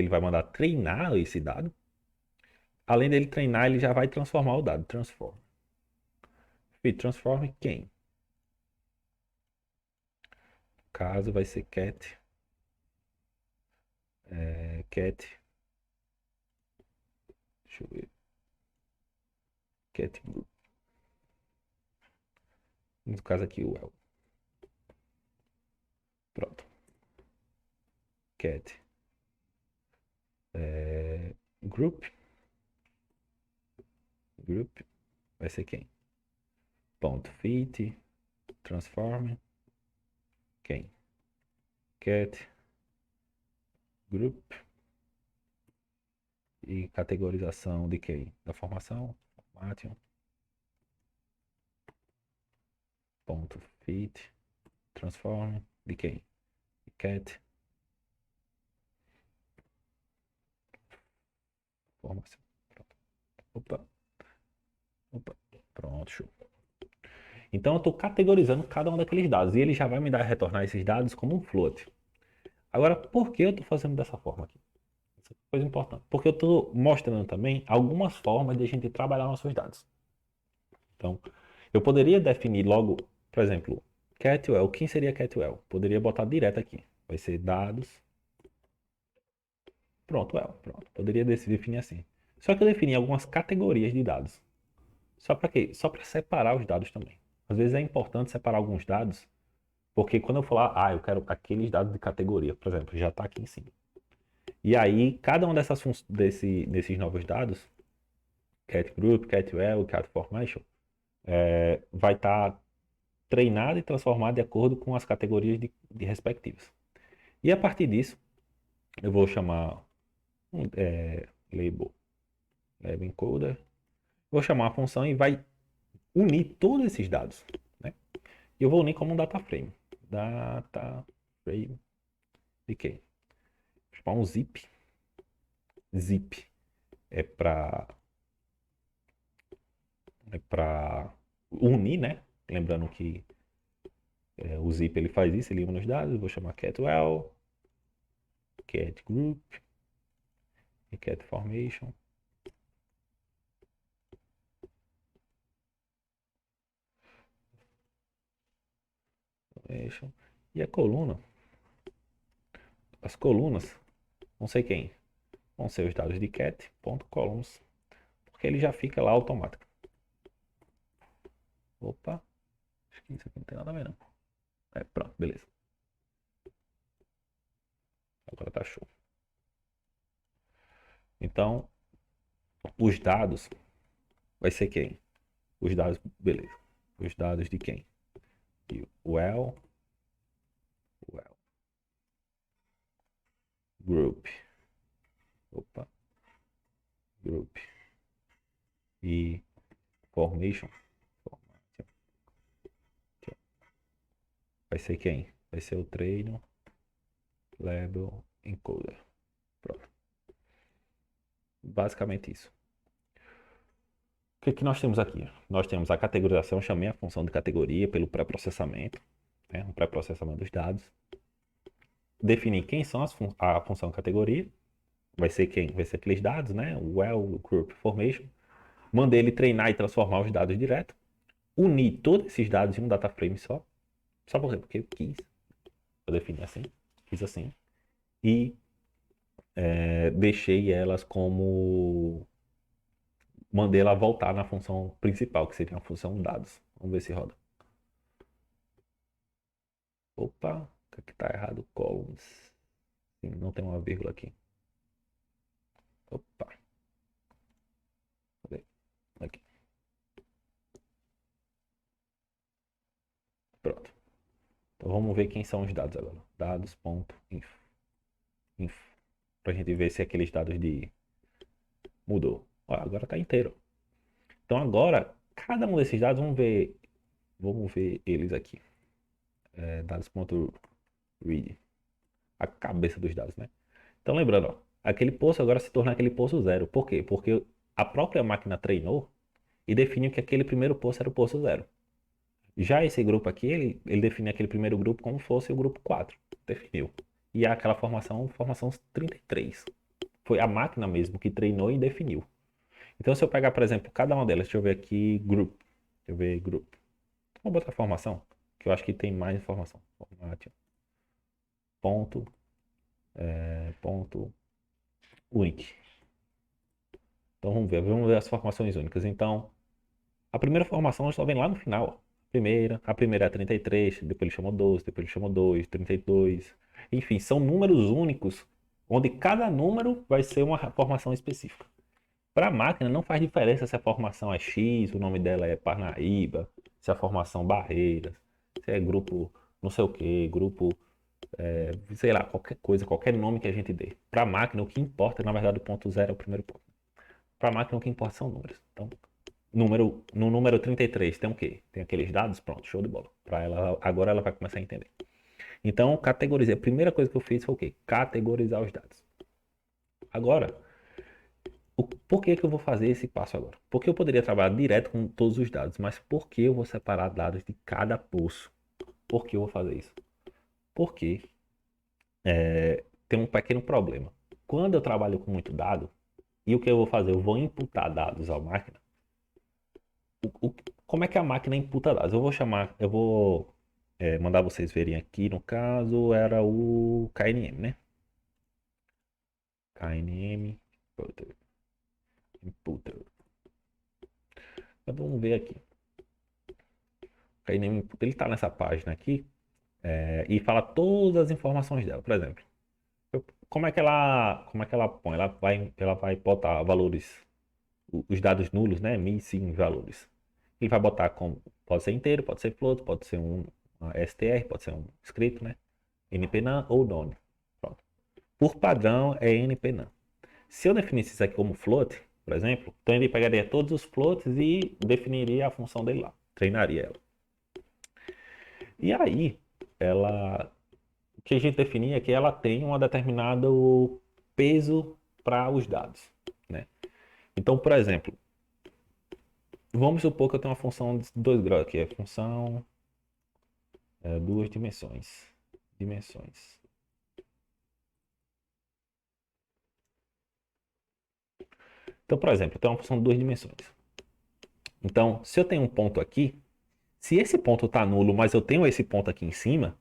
Speaker 1: vai mandar treinar esse dado. Além dele treinar, ele já vai transformar o dado. Transform. Fit transform quem? Caso vai ser cat. Cat. Deixa eu ver. Cat group. No caso aqui, o well. Pronto. Cat. Group. Group. Vai ser quem? Ponto fit. Transform. Quem? Cat. Group. E categorização de quem? Da formação. Formation. Ponto fit. Transform. De quem? Cat. Formação. Pronto. Opa. Opa. Pronto, show. Então eu estou categorizando cada um daqueles dados e ele já vai me dar retornar esses dados como um float. Agora, por que eu estou fazendo dessa forma aqui? Essa coisa importante. Porque eu estou mostrando também algumas formas de a gente trabalhar nossos dados. Então, eu poderia definir logo, por exemplo, Catwell. Quem seria Catwell? Poderia botar direto aqui. Vai ser dados. Pronto, well. Pronto. Poderia definir assim. Só que eu defini algumas categorias de dados. Só para quê? Só para separar os dados também. Às vezes é importante separar alguns dados, porque quando eu falar, eu quero aqueles dados de categoria, por exemplo, já está aqui em cima. E aí, cada um desses novos dados, cat group, cat well, cat formation, vai estar treinado e transformado de acordo com as categorias de respectivas. E a partir disso, eu vou chamar label encoder, vou chamar a função e vai unir todos esses dados, né? E eu vou unir como um data frame. Data frame de quê? Vou chamar um zip. Zip é para unir, né? Lembrando que o zip ele faz isso, ele une os dados. Vou chamar catwell, cat group e cat formation. E a coluna, as colunas, não sei quem, vão ser os dados de cat.columns, porque ele já fica lá automático. Opa, acho que isso aqui não tem nada a ver não. Pronto, beleza. Agora tá show. Então, os dados vai ser quem? Os dados, beleza. Os dados de quem? De well group. Opa. Group. E formation. Vai ser quem? Vai ser o treino label encoder. Pronto. Basicamente isso. O que nós temos aqui? Nós temos a categorização, chamei a função de categoria pelo pré-processamento, né? O pré-processamento dos dados. Definir quem são a função categoria. Vai ser quem? Vai ser aqueles dados, né? O well, group, formation. Mandei ele treinar e transformar os dados direto. Unir todos esses dados em um data frame só. Só porque eu quis. Eu defini assim. Fiz assim. E deixei elas como... Mandei ela voltar na função principal, que seria a função dados. Vamos ver se roda. Opa, o que é que tá errado? Columns. Sim, não tem uma vírgula aqui. Opa. Cadê? Aqui. Pronto. Então vamos ver quem são os dados agora. Dados.info. Pra gente ver se aqueles dados de... Mudou. Ó, agora tá inteiro. Então agora, cada um desses dados, vamos ver eles aqui. Dados.read. A cabeça dos dados, né? Então lembrando, ó, aquele poço agora se torna aquele poço zero. Por quê? Porque a própria máquina treinou e definiu que aquele primeiro poço era o poço zero. Já esse grupo aqui, ele define aquele primeiro grupo como fosse o grupo 4. Definiu. E aquela formação 33. Foi a máquina mesmo que treinou e definiu. Então, se eu pegar, por exemplo, cada uma delas, deixa eu ver aqui, group. Deixa eu ver, group. Vamos botar formação, que eu acho que tem mais informação. Formation. Ponto unique. Então, vamos ver as formações únicas. Então, a primeira formação nós só vem lá no final, ó. A primeira é 33, depois ele chamou 12, depois ele chamou 2, 32. Enfim, são números únicos, onde cada número vai ser uma formação específica. Para a máquina não faz diferença se a formação é X, o nome dela é Parnaíba, se a formação Barreiras, se é grupo não sei o que, grupo, sei lá, qualquer coisa, qualquer nome que a gente dê. Para a máquina o que importa, na verdade, o ponto zero é o primeiro ponto. Para a máquina o que importa são números. Então, no número 33 tem o quê? Tem aqueles dados? Pronto, show de bola. Agora ela vai começar a entender. Então, categorizei. A primeira coisa que eu fiz foi o quê? Categorizar os dados. Agora, Por que que eu vou fazer esse passo agora? Porque eu poderia trabalhar direto com todos os dados, mas por que eu vou separar dados de cada poço? Por que eu vou fazer isso? Porque tem um pequeno problema. Quando eu trabalho com muito dado, e o que eu vou fazer? Eu vou imputar dados à máquina. Como é que a máquina imputa dados? Eu vou mandar vocês verem aqui, no caso, era o KNM, né? KNM, imputer. Então, vamos ver aqui. O KNM imputer, ele está nessa página aqui e fala todas as informações dela. Por exemplo, como é que ela põe? Ela vai botar valores, os dados nulos, né? Mi, sim, valores. Ele vai botar como, pode ser inteiro, pode ser float, pode ser uma str, pode ser um escrito, né? npNaN ou none. Pronto. Por padrão é npNaN. Se eu definisse isso aqui como float, por exemplo, então ele pegaria todos os floats e definiria a função dele lá, treinaria ela. E aí, o que a gente definia é que ela tem um determinado peso para os dados, né? Então, por exemplo, vamos supor que eu tenho uma função de 2 graus aqui, é função duas dimensões. Então, por exemplo, eu tenho uma função de 2 dimensões. Então, se eu tenho um ponto aqui, se esse ponto está nulo, mas eu tenho esse ponto aqui em cima,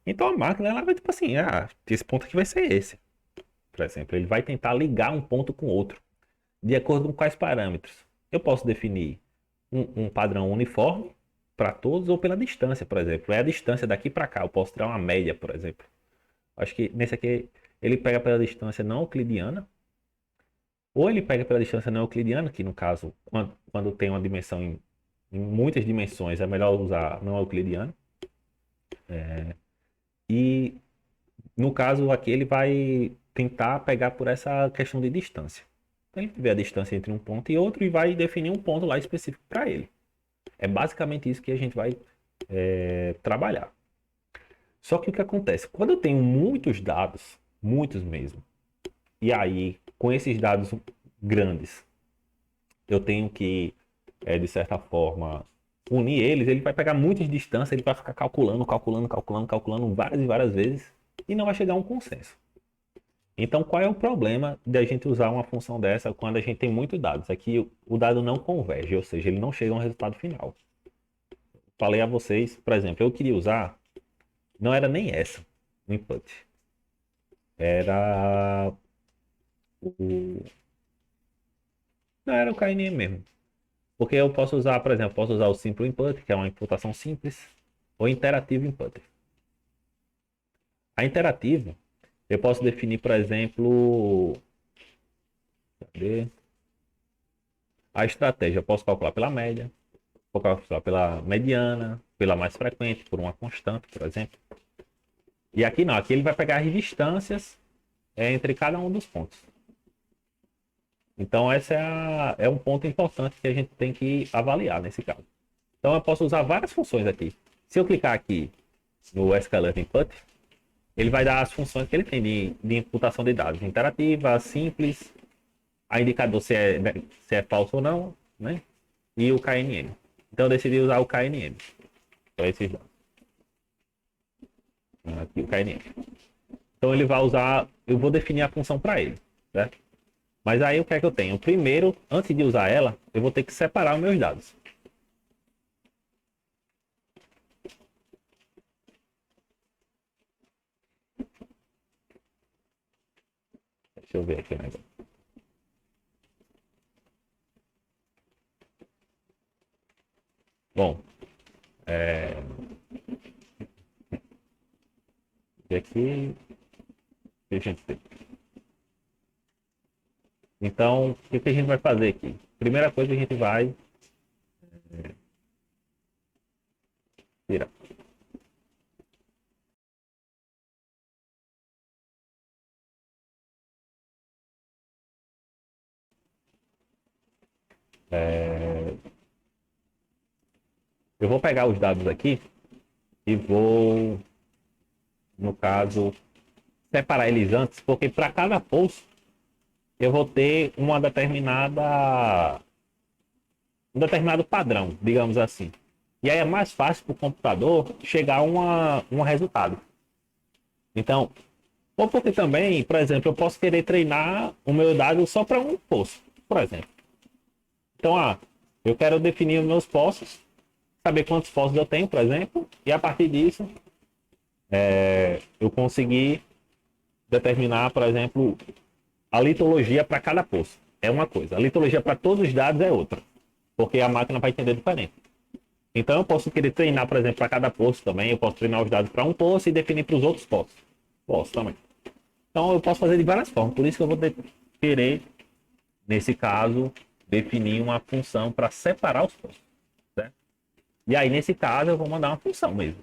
Speaker 1: então a máquina ela vai tipo assim, esse ponto aqui vai ser esse. Por exemplo, ele vai tentar ligar um ponto com outro, de acordo com quais parâmetros. Eu posso definir um padrão uniforme para todos ou pela distância, por exemplo. É a distância daqui para cá. Eu posso tirar uma média, por exemplo. Acho que nesse aqui ele pega pela distância não euclidiana, ou ele pega pela distância não euclidiana, que no caso, quando tem uma dimensão em muitas dimensões, é melhor usar não euclidiano. E no caso aqui ele vai tentar pegar por essa questão de distância. Então ele vê a distância entre um ponto e outro e vai definir um ponto lá específico para ele. É basicamente isso que a gente vai trabalhar. Só que o que acontece? Quando eu tenho muitos dados, muitos mesmo, e aí com esses dados grandes, eu tenho que, de certa forma, unir eles, ele vai pegar muitas distâncias, ele vai ficar calculando várias e várias vezes e não vai chegar a um consenso. Então, qual é o problema de a gente usar uma função dessa quando a gente tem muitos dados? É que o dado não converge, ou seja, ele não chega a um resultado final. Falei a vocês, por exemplo, eu queria usar, não era nem essa, o input. Era o. Não era o KNN mesmo. Porque eu posso usar, por exemplo, posso usar o simple input, que é uma imputação simples, ou interativo input. A interativo, eu posso definir, por exemplo, cadê? A estratégia. Eu posso calcular pela média, posso calcular pela mediana, pela mais frequente, por uma constante, por exemplo. E aqui não, aqui ele vai pegar as distâncias entre cada um dos pontos. Então, esse é um ponto importante que a gente tem que avaliar nesse caso. Então, eu posso usar várias funções aqui. Se eu clicar aqui no Scalar Input, ele vai dar as funções que ele tem de imputação de dados. Interativa, simples, a indicador se é falso ou não, né? E o KNN. Então, eu decidi usar o KNN para esses dados. Aqui o KNN. Então, ele vai usar, eu vou definir a função para ele, certo? Mas aí o que é que eu tenho? Primeiro, antes de usar ela, eu vou ter que separar os meus dados. Deixa eu ver aqui o negócio. Bom, e aqui a gente tem. Então, o que a gente vai fazer aqui? Primeira coisa, a gente vai tirar. Eu vou pegar os dados aqui e vou, no caso, separar eles antes, porque para cada post eu vou ter um determinado padrão, digamos assim. E aí é mais fácil para o computador chegar a um resultado. Então, ou porque também, por exemplo, eu posso querer treinar o meu dado só para um poço, por exemplo. Então, eu quero definir os meus poços, saber quantos poços eu tenho, por exemplo, e a partir disso eu conseguir determinar, por exemplo, a litologia para cada poço. É uma coisa. A litologia para todos os dados é outra, porque a máquina vai entender diferente. Então eu posso querer treinar, por exemplo, para cada poço também. Eu posso treinar os dados para um poço e definir para os outros poços. Posso também. Então eu posso fazer de várias formas. Por isso que eu vou querer, nesse caso, definir uma função para separar os poços. Certo? E aí, nesse caso, eu vou mandar uma função mesmo.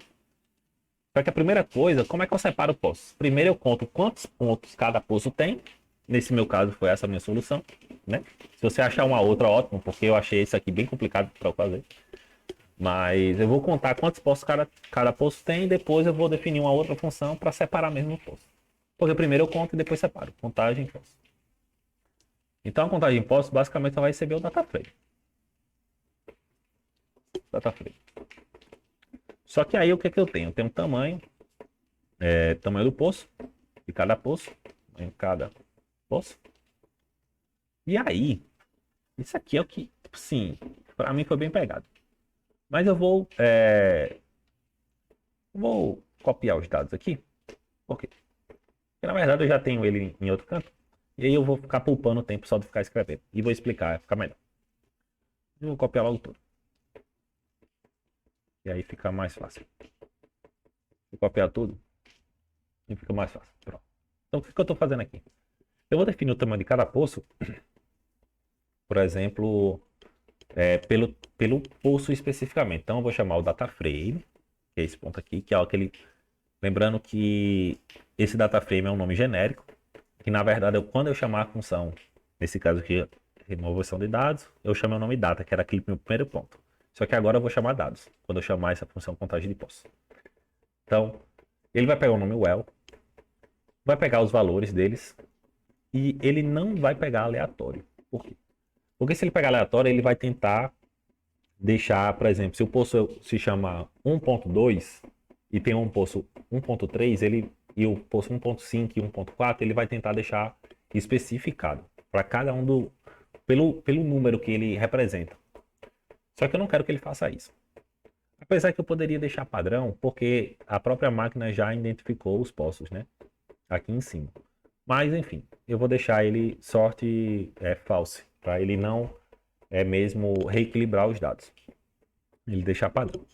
Speaker 1: Só que a primeira coisa, como é que eu separo o poço? Primeiro eu conto quantos pontos cada poço tem. Nesse meu caso, foi essa a minha solução. Né? Se você achar uma outra, ótimo, porque eu achei isso aqui bem complicado para fazer. Mas eu vou contar quantos poços cada poço tem e depois eu vou definir uma outra função para separar mesmo o poço. Porque primeiro eu conto e depois separo. Contagem e poço. Então a contagem de poço basicamente vai receber o data frame. Data frame. Só que aí o que, que eu tenho? Eu tenho um tamanho, tamanho do poço, de cada poço, em cada poço. E aí, isso aqui é o que, sim, para mim foi bem pegado. Mas eu vou copiar os dados aqui. Por quê? Porque na verdade eu já tenho ele em outro canto. E aí eu vou ficar poupando o tempo só de ficar escrevendo. E vou explicar, vai ficar melhor. Eu vou copiar logo tudo. E aí fica mais fácil. Vou copiar tudo e fica mais fácil. Pronto. Então o que eu estou fazendo aqui? Eu vou definir o tamanho de cada poço, por exemplo, pelo poço especificamente. Então eu vou chamar o data frame, que é esse ponto aqui, que é aquele. Lembrando que esse data frame é um nome genérico, que na verdade quando eu chamar a função, nesse caso aqui, remoção de dados, eu chamo o nome data, que era aquele meu primeiro ponto. Só que agora eu vou chamar dados, quando eu chamar essa função contagem de poços. Então, ele vai pegar o nome well, vai pegar os valores deles e ele não vai pegar aleatório. Por quê? Porque se ele pegar aleatório, ele vai tentar deixar, por exemplo, se o poço se chama 1.2 e tem um poço 1.3, e o poço 1.5 e 1.4, ele vai tentar deixar especificado para cada um pelo número que ele representa. Só que eu não quero que ele faça isso. Apesar que eu poderia deixar padrão, porque a própria máquina já identificou os poços, né? Aqui em cima. Mas enfim, eu vou deixar ele sorte false, para ele não mesmo reequilibrar os dados. Ele deixar padrão.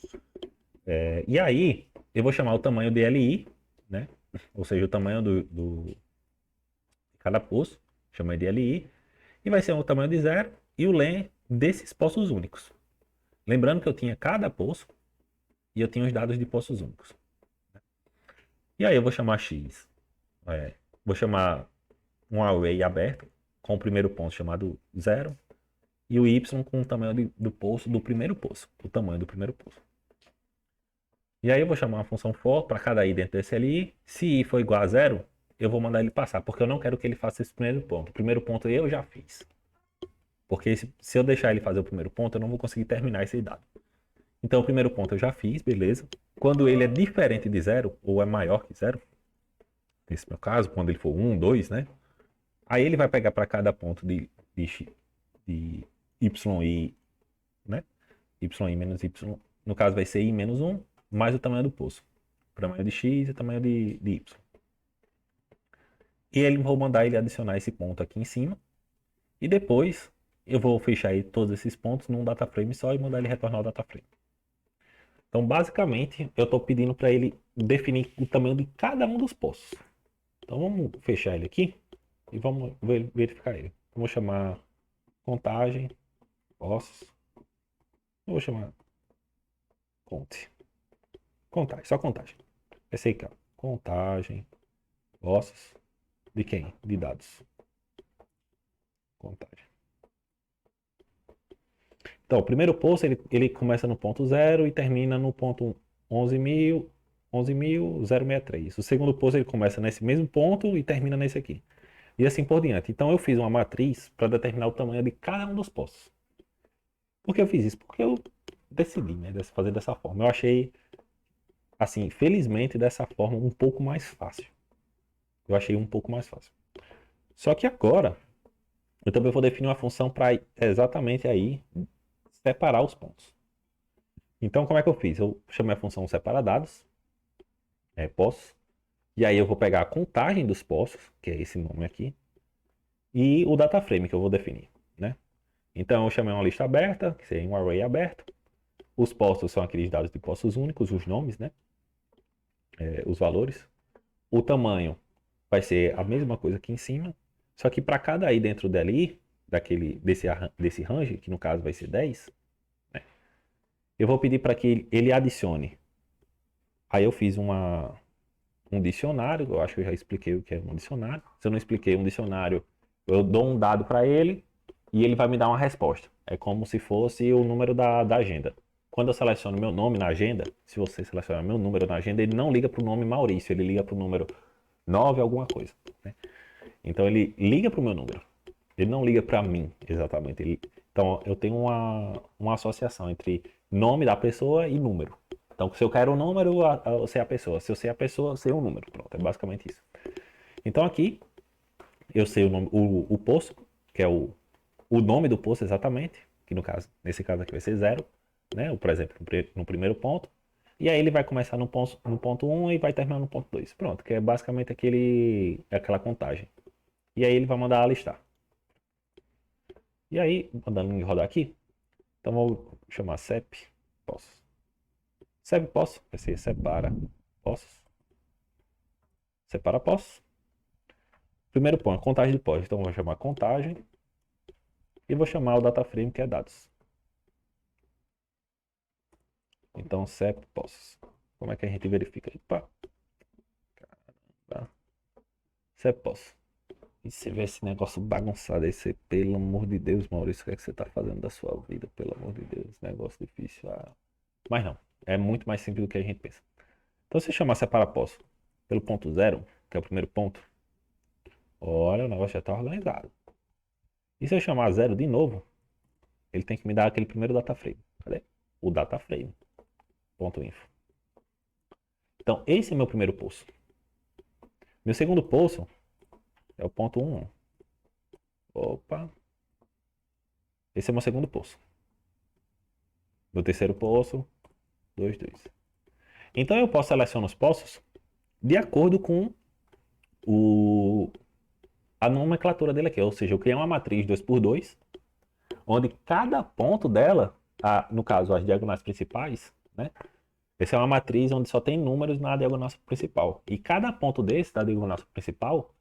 Speaker 1: E aí, eu vou chamar o tamanho de LI, né? Ou seja, o tamanho de cada poço, chama de LI, e vai ser o tamanho de zero e o len desses poços únicos. Lembrando que eu tinha cada poço e eu tinha os dados de poços únicos. E aí eu vou chamar x, vou chamar um array aberto com o primeiro ponto chamado zero e o y com o tamanho do poço do primeiro poço, o tamanho do primeiro poço. E aí eu vou chamar uma função for para cada i dentro desse li. Se i for igual a zero, eu vou mandar ele passar, porque eu não quero que ele faça esse primeiro ponto. O primeiro ponto eu já fiz. Porque se eu deixar ele fazer o primeiro ponto, eu não vou conseguir terminar esse dado. Então o primeiro ponto eu já fiz, beleza. Quando ele é diferente de zero, ou é maior que zero, nesse meu caso, quando ele for 1, 2, né? Aí ele vai pegar para cada ponto de yi, né? Yi menos y. No caso vai ser i menos 1, mais o tamanho do poço. O tamanho de x e o tamanho de y. E ele vou mandar ele adicionar esse ponto aqui em cima. E depois eu vou fechar aí todos esses pontos num data frame só e mandar ele retornar o data frame. Então, basicamente, eu estou pedindo para ele definir o tamanho de cada um dos poços. Então, vamos fechar ele aqui e vamos verificar ele. Eu vou chamar contagem, poços. Eu vou chamar conte. Contagem, só contagem. Esse aí, cara. Contagem, poços. De quem? De dados. Contagem. Então, o primeiro poço ele começa no ponto 0 e termina no ponto 11.063. O segundo poço ele começa nesse mesmo ponto e termina nesse aqui. e assim por diante. Então eu fiz uma matriz para determinar o tamanho de cada um dos poços. Por que eu fiz isso? Porque eu decidi, né, fazer dessa forma. Eu achei, assim, felizmente dessa forma um pouco mais fácil. Eu achei um pouco mais fácil. Só que agora eu também vou definir uma função para exatamente aí separar os pontos. Então como é que eu fiz? Eu chamei a função separadados, poços, e aí eu vou pegar a contagem dos poços, que é esse nome aqui, e o data frame que eu vou definir, né? Então eu chamei uma lista aberta, que seria um array aberto. Os poços são aqueles dados de poços únicos, os nomes, né? Os valores. O tamanho vai ser a mesma coisa aqui em cima, só que para cada aí dentro dali, desse range, que no caso vai ser 10, né? Eu vou pedir para que ele adicione. Aí eu fiz um dicionário, eu acho que eu já expliquei o que é um dicionário. Se eu não expliquei um dicionário, eu dou um dado para ele e ele vai me dar uma resposta. É como se fosse o número da agenda. Quando eu seleciono meu nome na agenda, se você selecionar meu número na agenda, ele não liga para o nome Maurício, ele liga para o número 9 alguma coisa, né? Então ele liga para o meu número. Ele não liga para mim, exatamente. Então eu tenho uma associação entre nome da pessoa e número. Então se eu quero um número, eu sei a pessoa. Se eu sei a pessoa, eu sei o número. Pronto, é basicamente isso. Então aqui eu sei o nome, o poço, que é o nome do poço exatamente, que no caso, nesse caso aqui vai ser 0, né? Por exemplo, no primeiro ponto. E aí ele vai começar no ponto 1 e vai terminar no ponto 2. Pronto, que é basicamente aquela contagem. E aí ele vai mandar alistar. E aí, mandando ele rodar aqui, então vou chamar sep poços. Sep poços vai ser separa poços. Separa poços. Primeiro ponto, contagem de poços. Então vou chamar contagem e vou chamar o data frame que é dados. Então sep poços. Como é que a gente verifica? Opa. Caramba. Sep poços. E você vê esse negócio bagunçado aí, você, pelo amor de Deus, Maurício, o que é que você tá fazendo da sua vida? Pelo amor de Deus, negócio difícil. Mas não, é muito mais simples do que a gente pensa. Então se eu chamar separa poço pelo ponto 0, que é o primeiro ponto, olha, o negócio já está organizado. E se eu chamar 0 de novo, ele tem que me dar aquele primeiro data frame. Cadê? O data frame. Ponto .info. Então, esse é meu primeiro poço. Meu segundo poço é o ponto 1. Opa. Esse é meu segundo poço. Meu terceiro poço, 2, 2. Então, eu posso selecionar os poços de acordo com a nomenclatura dele aqui. Ou seja, eu criei uma matriz 2x2, onde cada ponto dela, no caso as diagonais principais, né? Essa é uma matriz onde só tem números na diagonal principal. E cada ponto desse da diagonal principal,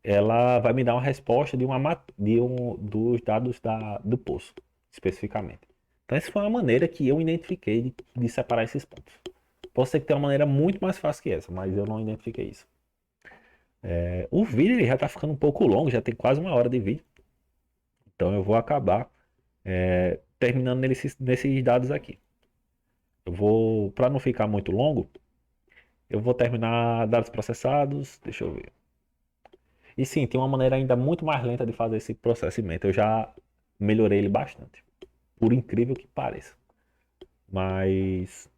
Speaker 1: ela vai me dar uma resposta dos dados do poço, especificamente. Então essa foi uma maneira que eu identifiquei de separar esses pontos. Pode ser que tenha uma maneira muito mais fácil que essa, mas eu não identifiquei isso. O vídeo ele já está ficando um pouco longo, já tem quase 1 hora de vídeo. Então eu vou acabar terminando nesses dados aqui. Eu vou, para não ficar muito longo, eu vou terminar dados processados. Deixa eu ver. E sim, tem uma maneira ainda muito mais lenta de fazer esse processamento. Eu já melhorei ele bastante. Por incrível que pareça. Mas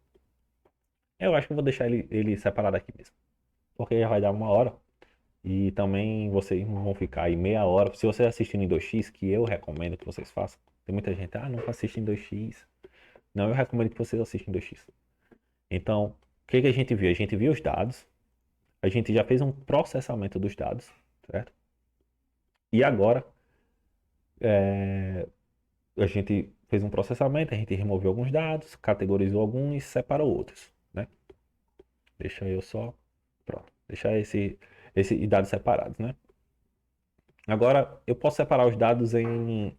Speaker 1: eu acho que eu vou deixar ele separado aqui mesmo. Porque já vai dar 1 hora. E também vocês não vão ficar aí meia hora. Se você assistir em 2x, que eu recomendo que vocês façam. Tem muita gente, não assiste em 2x. Não, eu recomendo que vocês assistam em 2x. Então, o que a gente viu? A gente viu os dados. A gente já fez um processamento dos dados, certo? E agora, a gente fez um processamento, a gente removeu alguns dados, categorizou alguns e separou outros, né? Deixa eu só, pronto, deixar esse dados separados, né? Agora, eu posso separar os dados em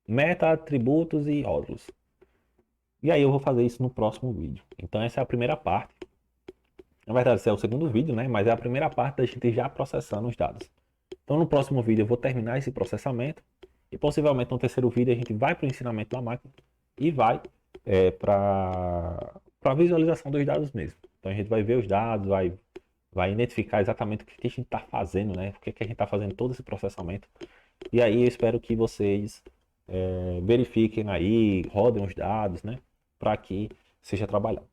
Speaker 1: meta, atributos e rótulos. E aí eu vou fazer isso no próximo vídeo. Então essa é a primeira parte. Na verdade, esse é o segundo vídeo, né? Mas é a primeira parte da gente já processando os dados. Então no próximo vídeo eu vou terminar esse processamento e possivelmente no terceiro vídeo a gente vai para o ensinamento da máquina e vai para a visualização dos dados mesmo. Então a gente vai ver os dados, vai vai identificar exatamente o que a gente está fazendo, né? Por que a gente está fazendo todo esse processamento. E aí eu espero que vocês verifiquem aí, rodem os dados, né? Para que seja trabalhado.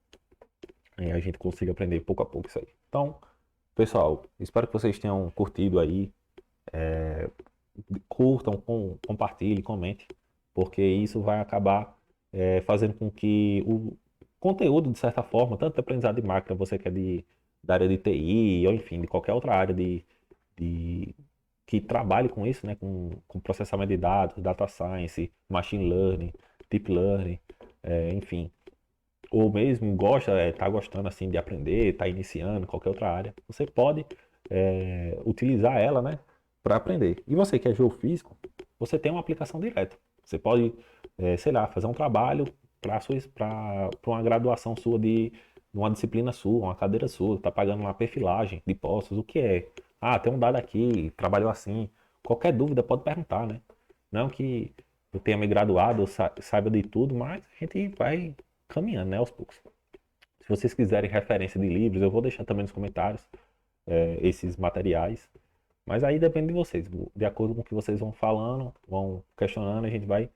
Speaker 1: E a gente consiga aprender pouco a pouco isso aí. Então, pessoal, espero que vocês tenham curtido aí. Curtam, compartilhem, comentem, porque isso vai acabar fazendo com que o conteúdo, de certa forma, tanto de aprendizado de máquina, você que é da área de TI, ou enfim, de qualquer outra área de que trabalhe com isso, né, com processamento de dados, data science, machine learning, deep learning, enfim, ou mesmo tá gostando assim de aprender, tá iniciando qualquer outra área, você pode utilizar ela, né, para aprender. E você que é geofísico, você tem uma aplicação direta. Você pode, sei lá, fazer um trabalho para uma graduação sua de uma disciplina sua, uma cadeira sua, tá pagando uma perfilagem de postos, o que é? Ah, tem um dado aqui, trabalhou assim. Qualquer dúvida pode perguntar, né? Não que eu tenha me graduado, eu saiba de tudo, mas a gente vai caminhando, né, aos poucos. Se vocês quiserem referência de livros, eu vou deixar também nos comentários esses materiais. Mas aí depende de vocês. De acordo com o que vocês vão falando, vão questionando, a gente vai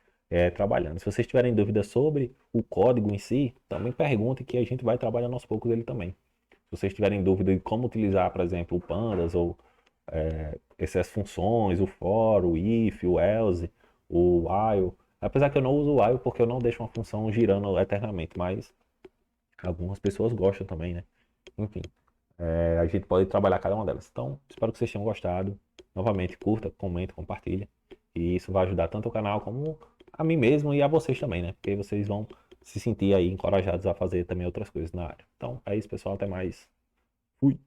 Speaker 1: trabalhando. Se vocês tiverem dúvidas sobre o código em si, também perguntem que a gente vai trabalhando aos poucos ele também. Se vocês tiverem dúvida de como utilizar, por exemplo, o Pandas ou essas funções, o for, o if, o else, o while. Apesar que eu não uso o while porque eu não deixo uma função girando eternamente, mas algumas pessoas gostam também, né? Enfim, a gente pode trabalhar cada uma delas. Então, espero que vocês tenham gostado. Novamente, curta, comenta, compartilha. E isso vai ajudar tanto o canal como a mim mesmo e a vocês também, né? Porque vocês vão se sentir aí encorajados a fazer também outras coisas na área. Então, é isso, pessoal. Até mais. Fui.